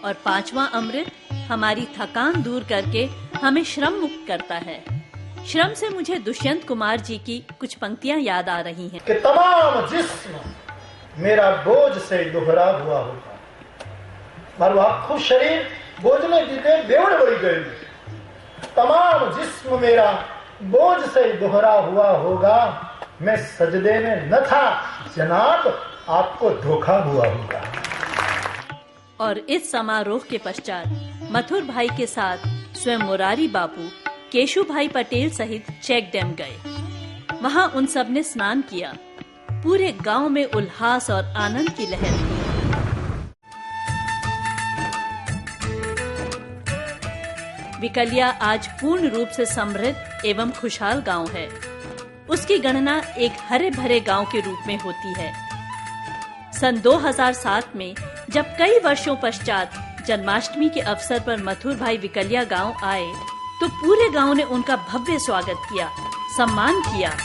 और पांचवा अमृत हमारी थकान दूर करके हमें श्रम मुक्त करता है। श्रम से मुझे दुष्यंत कुमार जी की कुछ पंक्तियां याद आ रही हैं।
कि तमाम जिस्म मेरा बोझ से दोहरा हुआ होगा। मारो आखो शरीर बोझ में दीते बेवड़ बड़ी गई। तमाम जिस्म मेरा बोझ से दोहरा हुआ होगा। मैं सजदे में न था जनाब, आपको धोखा हुआ होगा।
और इस समारोह के पश्चात मथुर भाई के साथ स्वयं मुरारी बापू केशुभाई पटेल सहित चेक डैम गए। वहां उन सब ने स्नान किया। पूरे गांव में उल्लास और आनंद की लहर थी। विकलिया आज पूर्ण रूप से समृद्ध एवं खुशहाल गांव है। उसकी गणना एक हरे भरे गांव के रूप में होती है। सन 2007 में जब कई वर्षों पश्चात जन्माष्टमी के अवसर पर मथुर भाई विकलिया गांव आए, तो पूरे गांव ने उनका भव्य स्वागत किया, सम्मान किया।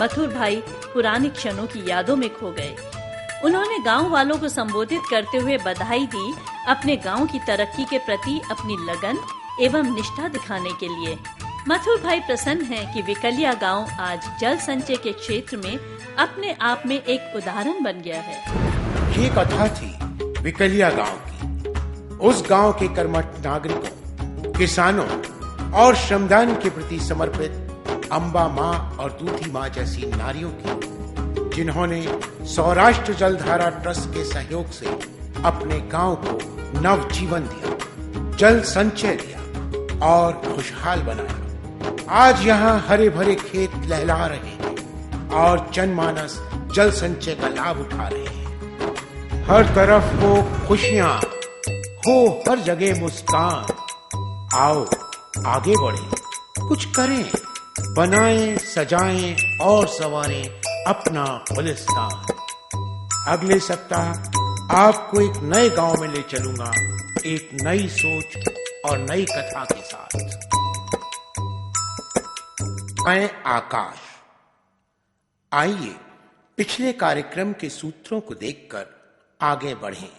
मथुर भाई पुरानी क्षणों की यादों में खो गए। उन्होंने गांव वालों को संबोधित करते हुए बधाई दी अपने गांव की तरक्की के प्रति अपनी लगन एवं निष्ठा दिखाने के लिए। मथुर भाई प्रसन्न हैं कि विकलिया गांव आज जल संचय के क्षेत्र में अपने आप में एक उदाहरण बन गया है।
ये कथा थी विकलिया गांव की। उस गांव के कर्मठ नागरिकों, किसानों और श्रमदान के प्रति समर्पित अम्बा माँ और दूधी माँ जैसी नारियों की, जिन्होंने सौराष्ट्र जलधारा ट्रस्ट के सहयोग से अपने गांव को नव जीवन दिया, जल संचय दिया और खुशहाल बनाया। आज यहाँ हरे भरे खेत लहला रहे हैं और जनमानस जल संचय का लाभ उठा रहे हैं। हर तरफ हो खुशियाँ, हो हर जगह मुस्कान। आओ आगे बढ़े, कुछ करें, बनाएं, सजाएं और संवारें अपना गुलिस्तान। अगले सप्ताह आपको एक नए गांव में ले चलूंगा, एक नई सोच और नई कथा के साथ। मैं आकाश। आइए पिछले कार्यक्रम के सूत्रों को देखकर आगे बढ़ें।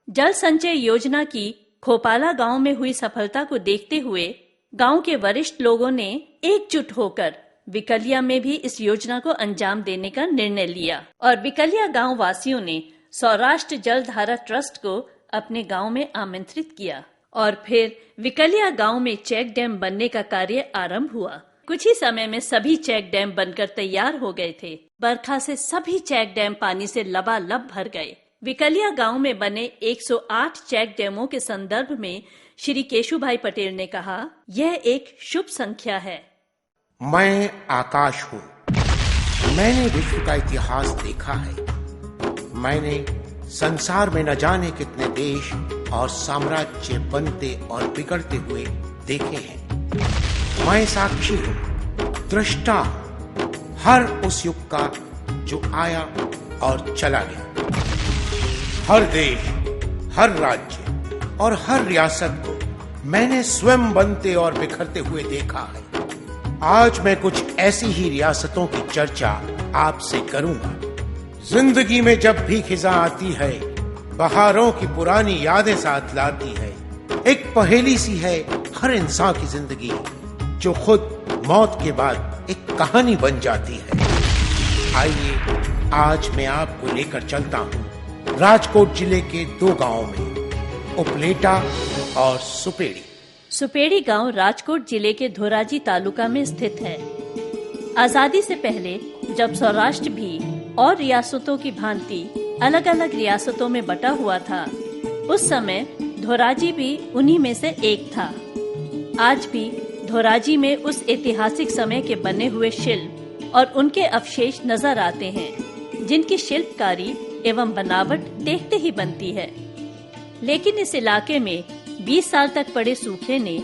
जल संचय योजना की खोपाला गांव में हुई सफलता को देखते हुए गांव के वरिष्ठ लोगों ने एकजुट होकर विकलिया में भी इस योजना को अंजाम देने का निर्णय लिया और विकलिया गांव वासियों ने सौराष्ट्र जलधारा ट्रस्ट को अपने गांव में आमंत्रित किया और फिर विकलिया गांव में चेक डैम बनने का कार्य आरंभ हुआ। कुछ ही समय में सभी चेक डैम बनकर तैयार हो गए थे। बरखा से सभी चेक डैम पानी से लबालब भर गए। विकलिया गांव में बने 108 चेक डैमों के संदर्भ में श्री केशुभाई पटेल ने कहा, यह एक शुभ संख्या है।
मैं आकाश हूँ, मैंने विश्व का इतिहास देखा है। मैंने संसार में न जाने कितने देश और साम्राज्य बनते और बिगड़ते हुए देखे हैं। मैं साक्षी हूँ, दृष्टा हूँ हर उस युग का जो आया और चला गया। हर देश, हर राज्य और हर रियासत को मैंने स्वयं बनते और बिखरते हुए देखा है। आज मैं कुछ ऐसी ही रियासतों की चर्चा आपसे करूंगा। जिंदगी में जब भी खिजा आती है, बहारों की पुरानी यादें साथ लाती है। एक पहेली सी है हर इंसान की जिंदगी, जो खुद मौत के बाद एक कहानी बन जाती है। आइए आज मैं आपको लेकर चलता हूँ राजकोट जिले के 2 गांवों में, उपलेटा और सुपेड़ी।
सुपेड़ी गांव राजकोट जिले के धोराजी तालुका में स्थित है। आजादी से पहले जब सौराष्ट्र भी और रियासतों की भांति अलग अलग रियासतों में बटा हुआ था, उस समय धोराजी भी उन्हीं में से एक था। आज भी धोराजी में उस ऐतिहासिक समय के बने हुए शिल्प और उनके अवशेष नजर आते हैं, जिनकी शिल्पकारी एवं बनावट देखते ही बनती है। लेकिन इस इलाके में 20 साल तक पड़े सूखे ने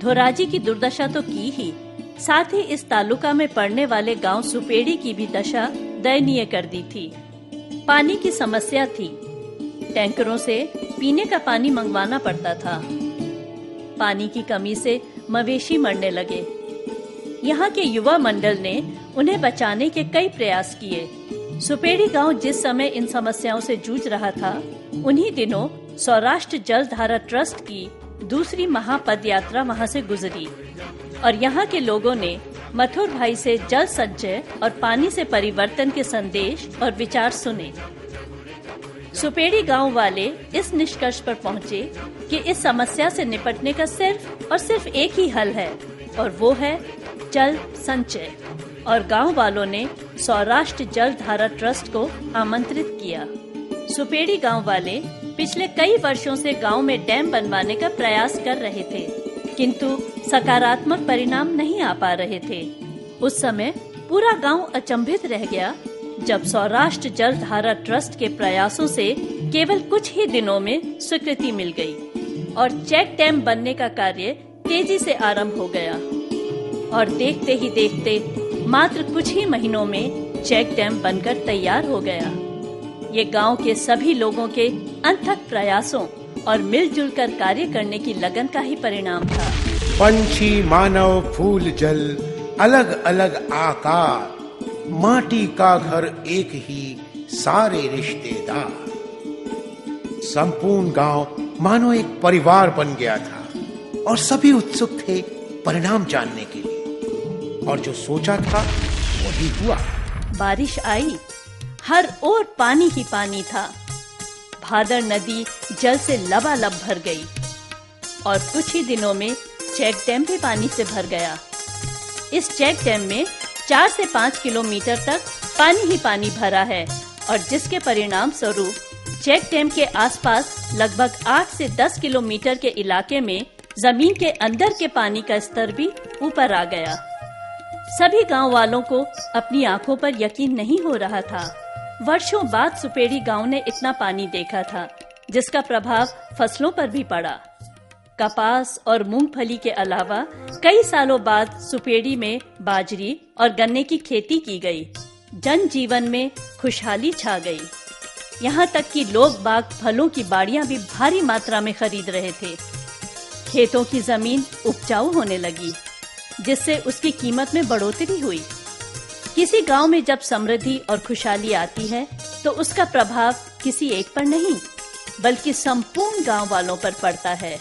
धोराजी की दुर्दशा तो की ही, साथ ही इस तालुका में पड़ने वाले गांव सुपेड़ी की भी दशा दयनीय कर दी थी। पानी की समस्या थी। टैंकरों से पीने का पानी मंगवाना पड़ता था। पानी की कमी से मवेशी मरने लगे। यहाँ के युवा मंडल ने उन्हें बचाने के कई प्रयास किए। सुपेड़ी गांव जिस समय इन समस्याओं से जूझ रहा था, उन्हीं दिनों सौराष्ट्र जल धारा ट्रस्ट की दूसरी महापद यात्रा वहां से गुजरी और यहाँ के लोगों ने मथुर भाई से जल संचय और पानी से परिवर्तन के संदेश और विचार सुने। सुपेड़ी गांव वाले इस निष्कर्ष पर पहुँचे कि इस समस्या से निपटने का सिर्फ और सिर्फ एक ही हल है, और वो है जल संचय। और गांव वालों ने सौराष्ट्र जल धारा ट्रस्ट को आमंत्रित किया। सुपेड़ी गांव वाले पिछले कई वर्षों से गांव में डैम बनवाने का प्रयास कर रहे थे, किंतु सकारात्मक परिणाम नहीं आ पा रहे थे। उस समय पूरा गांव अचंभित रह गया जब सौराष्ट्र जल धारा ट्रस्ट के प्रयासों से केवल कुछ ही दिनों में स्वीकृति मिल गई और चेक डैम बनने का कार्य तेजी से आरंभ हो गया। और देखते ही देखते मात्र कुछ ही महीनों में चेक डैम बनकर तैयार हो गया। ये गांव के सभी लोगों के अथक प्रयासों और मिलजुल कर कार्य करने की लगन का ही परिणाम था।
पंछी मानव फूल जल अलग अलग आकार, माटी का घर एक ही सारे रिश्तेदार। संपूर्ण गांव मानो एक परिवार बन गया था और सभी उत्सुक थे परिणाम जानने के लिए। और जो सोचा था वही हुआ।
बारिश आई, हर ओर पानी ही पानी था। भादर नदी जल से लबालब भर गई और कुछ ही दिनों में चेक डैम भी पानी से भर गया। इस चेक डैम में 4 से 5 किलोमीटर तक पानी ही पानी भरा है और जिसके परिणाम स्वरूप चेक डैम के आसपास लगभग 8 से 10 किलोमीटर के इलाके में जमीन के अंदर के पानी का स्तर भी ऊपर आ गया। सभी गांव वालों को अपनी आंखों पर यकीन नहीं हो रहा था। वर्षों बाद सुपेड़ी गांव ने इतना पानी देखा था, जिसका प्रभाव फसलों पर भी पड़ा। कपास और मूंगफली के अलावा कई सालों बाद सुपेड़ी में बाजरी और गन्ने की खेती की गई। जनजीवन में खुशहाली छा गई। यहाँ तक कि लोग बाग फलों की बाड़ियां भी भारी मात्रा में खरीद रहे थे। खेतों की जमीन उपजाऊ होने लगी, जिससे उसकी कीमत में बढ़ोतरी हुई। किसी गांव में जब समृद्धि और खुशहाली आती है तो उसका प्रभाव किसी एक पर नहीं, बल्कि संपूर्ण गांव वालों पर पड़ता है।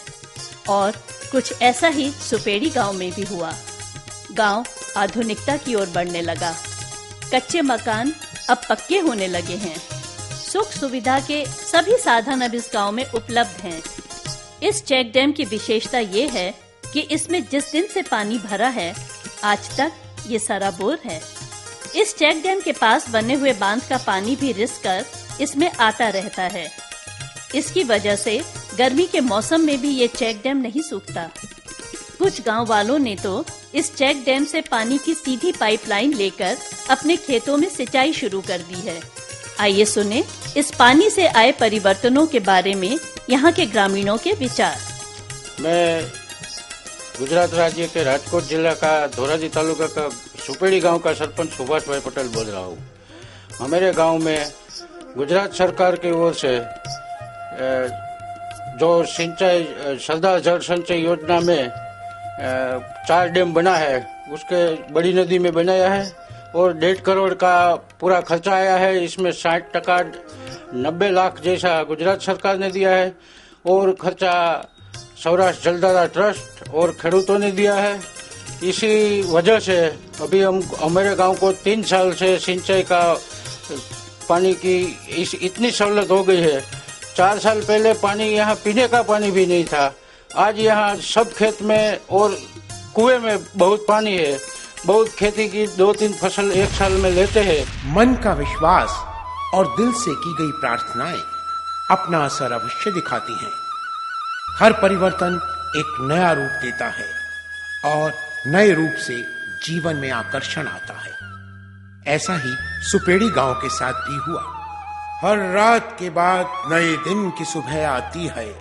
और कुछ ऐसा ही सुपेड़ी गांव में भी हुआ। गांव आधुनिकता की ओर बढ़ने लगा। कच्चे मकान अब पक्के होने लगे हैं। सुख सुविधा के सभी साधन अब इस गांव में उपलब्ध हैं। इस चेक डैम की विशेषता ये है कि इसमें जिस दिन से पानी भरा है, आज तक ये सराबोर है। इस चेक डैम के पास बने हुए बांध का पानी भी रिस कर इसमें आता रहता है। इसकी वजह से गर्मी के मौसम में भी ये चेक डैम नहीं सूखता। कुछ गांव वालों ने तो इस चेक डैम से पानी की सीधी पाइपलाइन लेकर अपने खेतों में सिंचाई शुरू कर दी है। आइए सुने इस पानी से आए परिवर्तनों के बारे में यहाँ के ग्रामीणों के विचार।
मैं गुजरात राज्य के राजकोट जिला का धोराजी तालुका का सुपेड़ी गांव का सरपंच सुभाष भाई पटेल बोल रहा हूँ। हमारे गांव में गुजरात सरकार की ओर से जो सिंचाई सरदार जल संचय योजना में 4 डैम बना है, उसके बड़ी नदी में बनाया है और 1.5 करोड़ का पूरा खर्चा आया है। इसमें 60% 90 लाख जैसा गुजरात सरकार ने दिया है और खर्चा सौराष्ट्र जलधारा ट्रस्ट और खेडूतों ने दिया है। इसी वजह से अभी हमारे गांव को 3 साल से सिंचाई का पानी की इतनी सहूलत हो गई है। 4 साल पहले पानी यहाँ पीने का पानी भी नहीं था। आज यहाँ सब खेत में और कुएं में बहुत पानी है। बहुत खेती की 2-3 फसल एक साल में लेते हैं।
मन का विश्वास और दिल से की गई प्रार्थनाएं अपना असर अवश्य दिखाती हैं। हर परिवर्तन एक नया रूप देता है और नए रूप से जीवन में आकर्षण आता है। ऐसा ही सुपेड़ी गांव के साथ भी हुआ। हर रात के बाद नए दिन की सुबह आती है।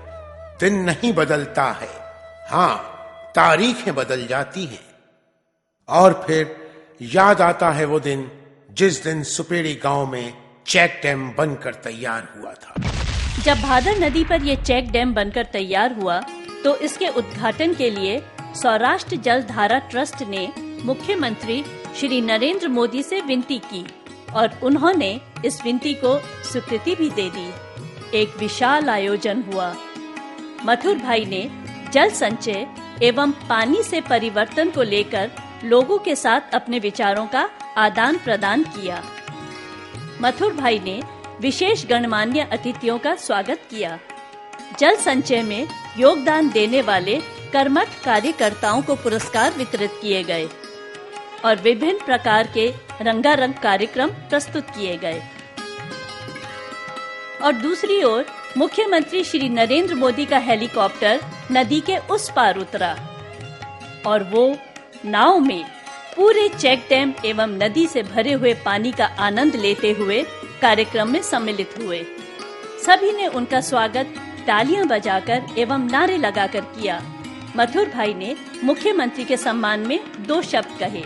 दिन नहीं बदलता है, हाँ, तारीखें बदल जाती हैं। और फिर याद आता है वो दिन जिस दिन सुपेड़ी गांव में चेक डैम बनकर तैयार हुआ था।
जब भादर नदी पर यह चेक डैम बनकर तैयार हुआ तो इसके उद्घाटन के लिए सौराष्ट्र जलधारा ट्रस्ट ने मुख्यमंत्री श्री नरेंद्र मोदी से विनती की और उन्होंने इस विनती को स्वीकृति भी दे दी। एक विशाल आयोजन हुआ। मथुर भाई ने जल संचय एवं पानी से परिवर्तन को लेकर लोगों के साथ अपने विचारों का आदान प्रदान किया। मथुर भाई ने विशेष गणमान्य अतिथियों का स्वागत किया। जल संचय में योगदान देने वाले कर्मठ कार्यकर्ताओं को पुरस्कार वितरित किए गए और विभिन्न प्रकार के रंगारंग कार्यक्रम प्रस्तुत किए गए। और दूसरी ओर मुख्यमंत्री श्री नरेंद्र मोदी का हेलीकॉप्टर नदी के उस पार उतरा और वो नाव में पूरे चेक डैम एवं नदी से भरे हुए पानी का आनंद लेते हुए कार्यक्रम में सम्मिलित हुए। सभी ने उनका स्वागत तालियां बजाकर एवं नारे लगाकर किया। मथुर भाई ने मुख्यमंत्री के सम्मान में 2 शब्द कहे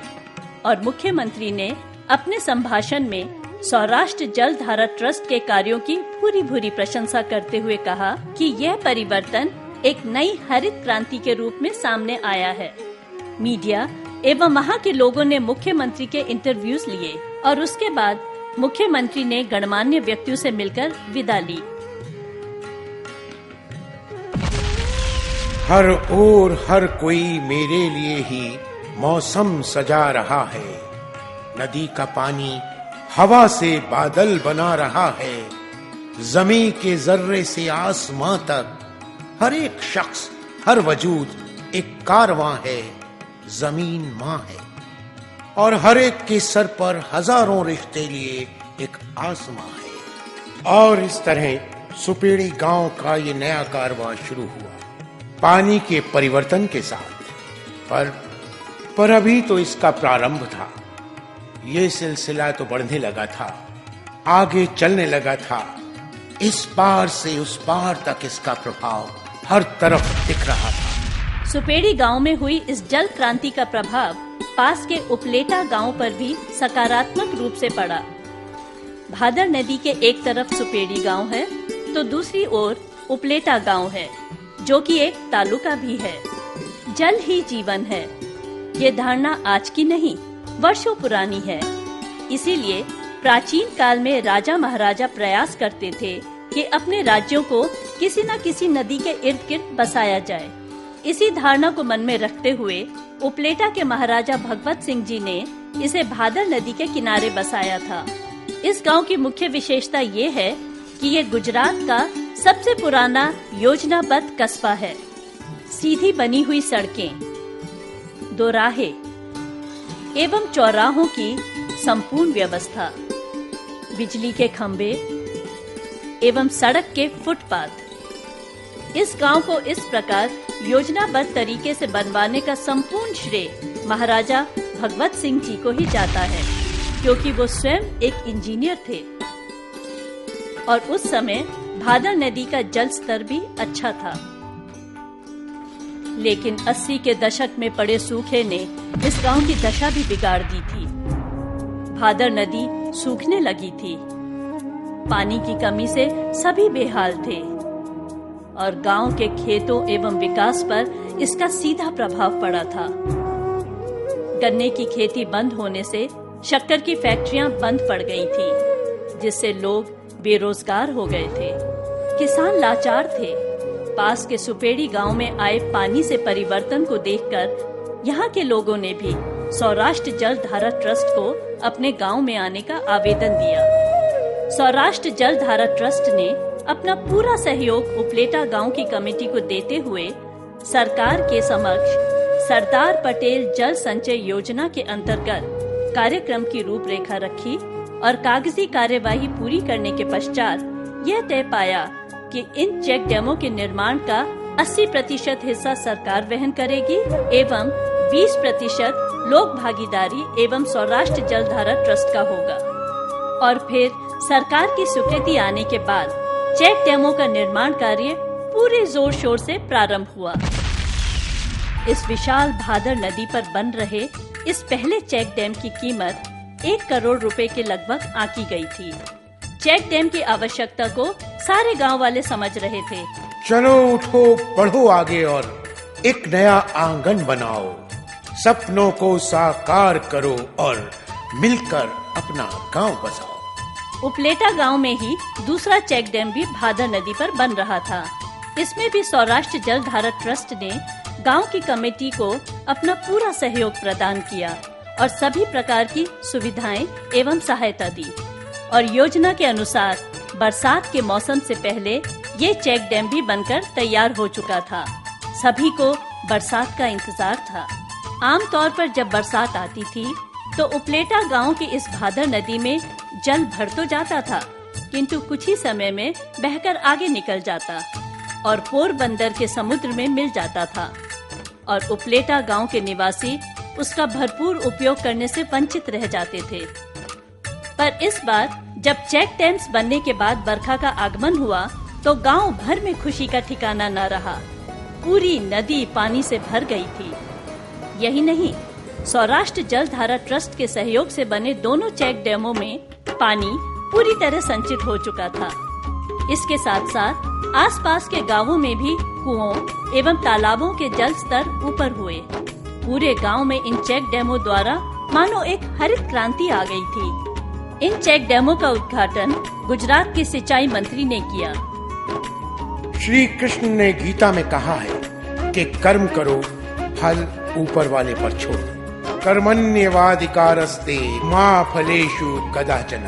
और मुख्यमंत्री ने अपने संभाषण में सौराष्ट्र जलधारा ट्रस्ट के कार्यों की भूरी भूरी प्रशंसा करते हुए कहा कि यह परिवर्तन एक नई हरित क्रांति के रूप में सामने आया है। मीडिया एवं वहाँ के लोगों ने मुख्यमंत्री के इंटरव्यूज लिए और उसके बाद मुख्यमंत्री ने गणमान्य व्यक्तियों से मिलकर विदा ली।
हर ओर हर कोई मेरे लिए ही मौसम सजा रहा है। नदी का पानी हवा से बादल बना रहा है। जमीन के जर्रे से आसमां तक हर एक शख्स, हर वजूद एक कारवां है। जमीन माँ है और हर एक के सर पर हजारों रिश्ते लिए एक आसमां है। और इस तरह सुपेड़ी गांव का ये नया कारवां शुरू हुआ पानी के परिवर्तन के साथ। पर अभी तो इसका प्रारंभ था। ये सिलसिला तो बढ़ने लगा था, आगे चलने लगा था। इस पार से उस पार तक इसका प्रभाव हर तरफ दिख रहा था।
सुपेड़ी गांव में हुई इस जल क्रांति का प्रभाव पास के उपलेटा गांव पर भी सकारात्मक रूप से पड़ा। भादर नदी के एक तरफ सुपेड़ी गांव है तो दूसरी ओर उपलेटा गांव है, जो कि एक तालुका भी है। जल ही जीवन है, ये धारणा आज की नहीं, वर्षों पुरानी है। इसीलिए प्राचीन काल में राजा महाराजा प्रयास करते थे कि अपने राज्यों को किसी न किसी नदी के इर्द गिर्द बसाया जाए। इसी धारणा को मन में रखते हुए उपलेटा के महाराजा भगवत सिंह जी ने इसे भादर नदी के किनारे बसाया था। इस गांव की मुख्य विशेषता ये है कि ये गुजरात का सबसे पुराना योजनाबद्ध कस्बा है। सीधी बनी हुई सड़कें, दोराहे एवं चौराहों की संपूर्ण व्यवस्था, बिजली के खंभे एवं सड़क के फुटपाथ। इस गांव को इस प्रकार योजनाबद्ध तरीके से बनवाने का संपूर्ण श्रेय महाराजा भगवत सिंह जी को ही जाता है, क्योंकि वो स्वयं एक इंजीनियर थे और उस समय भादर नदी का जल स्तर भी अच्छा था। लेकिन 80 के दशक में पड़े सूखे ने इस गांव की दशा भी बिगाड़ दी थी। भादर नदी सूखने लगी थी। पानी की कमी से सभी बेहाल थे और गांव के खेतों एवं विकास पर इसका सीधा प्रभाव पड़ा था। गन्ने की खेती बंद होने से शक्कर की फैक्ट्रियां बंद पड़ गई थी, जिससे लोग बेरोजगार हो गए थे। किसान लाचार थे। पास के सुपेड़ी गांव में आए पानी से परिवर्तन को देखकर यहाँ के लोगों ने भी सौराष्ट्र जल धारा ट्रस्ट को अपने गांव में आने का आवेदन दिया। सौराष्ट्र जल धारा ट्रस्ट ने अपना पूरा सहयोग उपलेटा गांव की कमेटी को देते हुए सरकार के समक्ष सरदार पटेल जल संचय योजना के अंतर्गत कार्यक्रम की रूपरेखा रखी और कागजी कार्यवाही पूरी करने के पश्चात यह तय पाया कि इन चेक डैमों के निर्माण का 80% हिस्सा सरकार वहन करेगी एवं 20% लोक भागीदारी एवं सौराष्ट्र जल धारा ट्रस्ट का होगा। और फिर सरकार की स्वीकृति आने के बाद चेक डैमों का निर्माण कार्य पूरे जोर शोर से प्रारंभ हुआ। इस विशाल भादर नदी पर बन रहे इस पहले चेक डैम की कीमत 1 करोड़ रुपए के लगभग आंकी गई थी। चेक डैम की आवश्यकता को सारे गांव वाले समझ रहे थे।
चलो उठो, बढ़ो आगे और एक नया आंगन बनाओ, सपनों को साकार करो और मिलकर अपना गांव बसाओ।
उपलेटा गांव में ही दूसरा चेक डैम भी भादर नदी पर बन रहा था। इसमें भी सौराष्ट्र जल धारा ट्रस्ट ने गांव की कमेटी को अपना पूरा सहयोग प्रदान किया और सभी प्रकार की सुविधाएं एवं सहायता दी। और योजना के अनुसार बरसात के मौसम से पहले ये चेक डैम भी बनकर तैयार हो चुका था। सभी को बरसात का इंतजार था। आमतौर पर जब बरसात आती थी तो उपलेटा गांव की इस भादर नदी में जल भर तो जाता था, किंतु कुछ ही समय में बहकर आगे निकल जाता और पोरबंदर के समुद्र में मिल जाता था और उपलेटा गांव के निवासी उसका भरपूर उपयोग करने से वंचित रह जाते थे। पर इस बार जब चेक डैम्स बनने के बाद बरखा का आगमन हुआ तो गांव भर में खुशी का ठिकाना न रहा। पूरी नदी पानी से भर गई थी। यही नहीं, सौराष्ट्र जल धारा ट्रस्ट के सहयोग से बने दोनों चेक डैमों में पानी पूरी तरह संचित हो चुका था। इसके साथ साथ आसपास के गांवों में भी कुओं एवं तालाबों के जल स्तर ऊपर हुए। पूरे गांव में इन चेक डैमों द्वारा मानो एक हरित क्रांति आ गई थी। इन चेक डैमों का उद्घाटन गुजरात के सिंचाई मंत्री ने किया।
श्री कृष्ण ने गीता में कहा है कि कर्म करो, फल ऊपर वाले पर छोड़ो। कर्मण्येवाधिकारस्ते मा फलेषु कदाचन।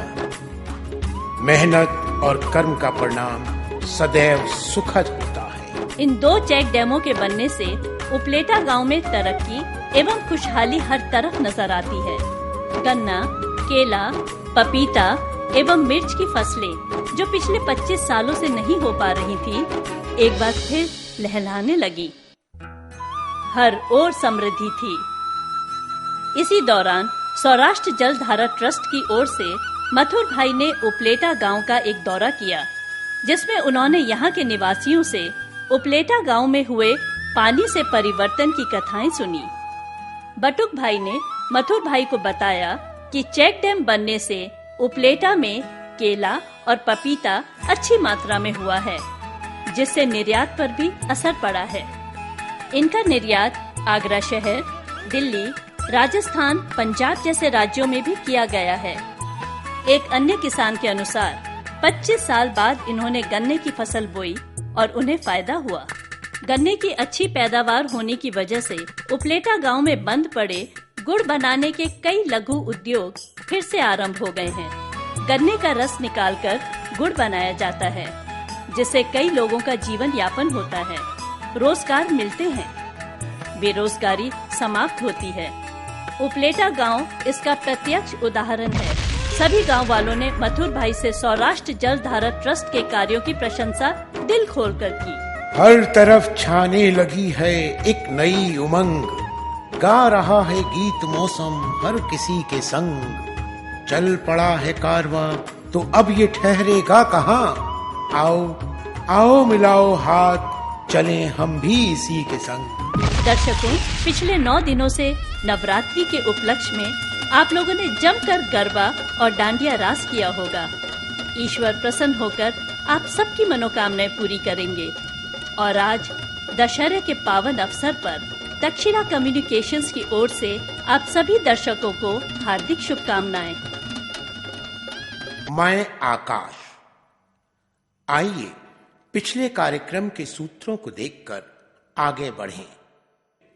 मेहनत और कर्म का परिणाम सदैव सुखद होता है।
इन 2 चेक डैमों के बनने से उपलेटा गांव में तरक्की एवं खुशहाली हर तरफ नजर आती है। गन्ना, केला, पपीता एवं मिर्च की फसलें जो पिछले 25 सालों से नहीं हो पा रही थी, एक बार फिर लहलहाने लगी। हर ओर समृद्धि थी। इसी दौरान सौराष्ट्र जल धारा ट्रस्ट की ओर से मथुर भाई ने उपलेटा गांव का एक दौरा किया, जिसमें उन्होंने यहाँ के निवासियों से उपलेटा गांव में हुए पानी से परिवर्तन की कथाएं सुनी। बटुक भाई ने मथुर भाई को बताया कि चेक डैम बनने से उपलेटा में केला और पपीता अच्छी मात्रा में हुआ है, जिससे निर्यात पर भी असर पड़ा है। इनका निर्यात आगरा शहर, दिल्ली, राजस्थान, पंजाब जैसे राज्यों में भी किया गया है। एक अन्य किसान के अनुसार 25 साल बाद इन्होंने गन्ने की फसल बोई और उन्हें फायदा हुआ। गन्ने की अच्छी पैदावार होने की वजह से उपलेटा गांव में बंद पड़े गुड़ बनाने के कई लघु उद्योग फिर से आरंभ हो गए हैं। गन्ने का रस निकालकर गुड़ बनाया जाता है, जिससे कई लोगों का जीवन यापन होता है, रोजगार मिलते हैं, बेरोजगारी समाप्त होती है। उपलेटा गांव इसका प्रत्यक्ष उदाहरण है। सभी गांव वालों ने मथुर भाई से सौराष्ट्र जल धारा ट्रस्ट के कार्यों की प्रशंसा दिल खोलकर की।
हर तरफ छाने लगी है एक नई उमंग। गा रहा है गीत मौसम हर किसी के संग। चल पड़ा है कारवां तो अब ये ठहरेगा कहाँ। आओ आओ मिलाओ हाथ, चलें हम भी इसी के संग।
दर्शकों, पिछले 9 दिनों से नवरात्रि के उपलक्ष्य में आप लोगों ने जमकर गरबा और डांडिया रास किया होगा। ईश्वर प्रसन्न होकर आप सबकी मनोकामनाएं पूरी करेंगे। और आज दशहरे के पावन अवसर पर दक्षिणा कम्युनिकेशंस की ओर से आप सभी दर्शकों को हार्दिक शुभकामनाएं।
मैं आकाश। आइए पिछले कार्यक्रम के सूत्रों को देखकर आगे बढ़ें।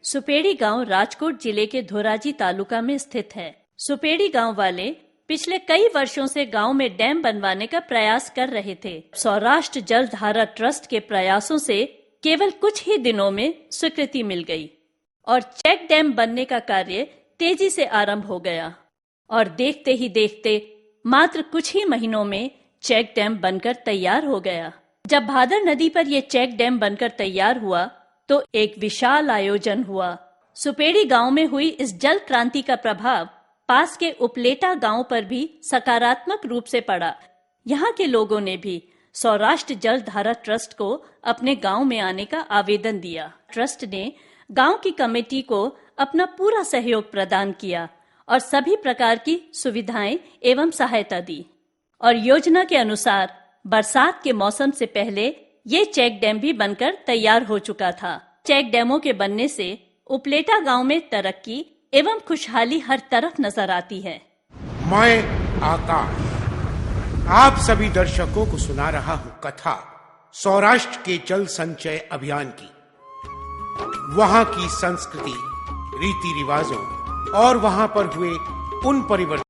सुपेड़ी गांव राजकोट जिले के धोराजी तालुका में स्थित है। सुपेड़ी गांव वाले पिछले कई वर्षों से गांव में डैम बनवाने का प्रयास कर रहे थे। सौराष्ट्र जल धारा ट्रस्ट के प्रयासों से केवल कुछ ही दिनों में स्वीकृति मिल गई और चेक डैम बनने का कार्य तेजी से आरंभ हो गया। और देखते ही देखते मात्र कुछ ही महीनों में चेक डैम बनकर तैयार हो गया। जब भादर नदी पर यह चेक डैम बनकर तैयार हुआ तो एक विशाल आयोजन हुआ। सुपेड़ी गांव में हुई इस जल क्रांति का प्रभाव पास के उपलेटा गांव पर भी सकारात्मक रूप से पड़ा। यहाँ के लोगों ने भी सौराष्ट्र जल धारा ट्रस्ट को अपने गांव में आने का आवेदन दिया। ट्रस्ट ने गांव की कमेटी को अपना पूरा सहयोग प्रदान किया और सभी प्रकार की सुविधाएं एवं सहायता दी। और योजना के अनुसार बरसात के मौसम से पहले ये चेक डैम भी बनकर तैयार हो चुका था। चेक डैमों के बनने से उपलेटा गांव में तरक्की एवं खुशहाली हर तरफ नजर आती है।
मैं आकाश आप सभी दर्शकों को सुना रहा हूँ कथा सौराष्ट्र के जल संचय अभियान की। वहाँ की संस्कृति, रीति रिवाजों और वहाँ पर हुए उन परिवर्तनों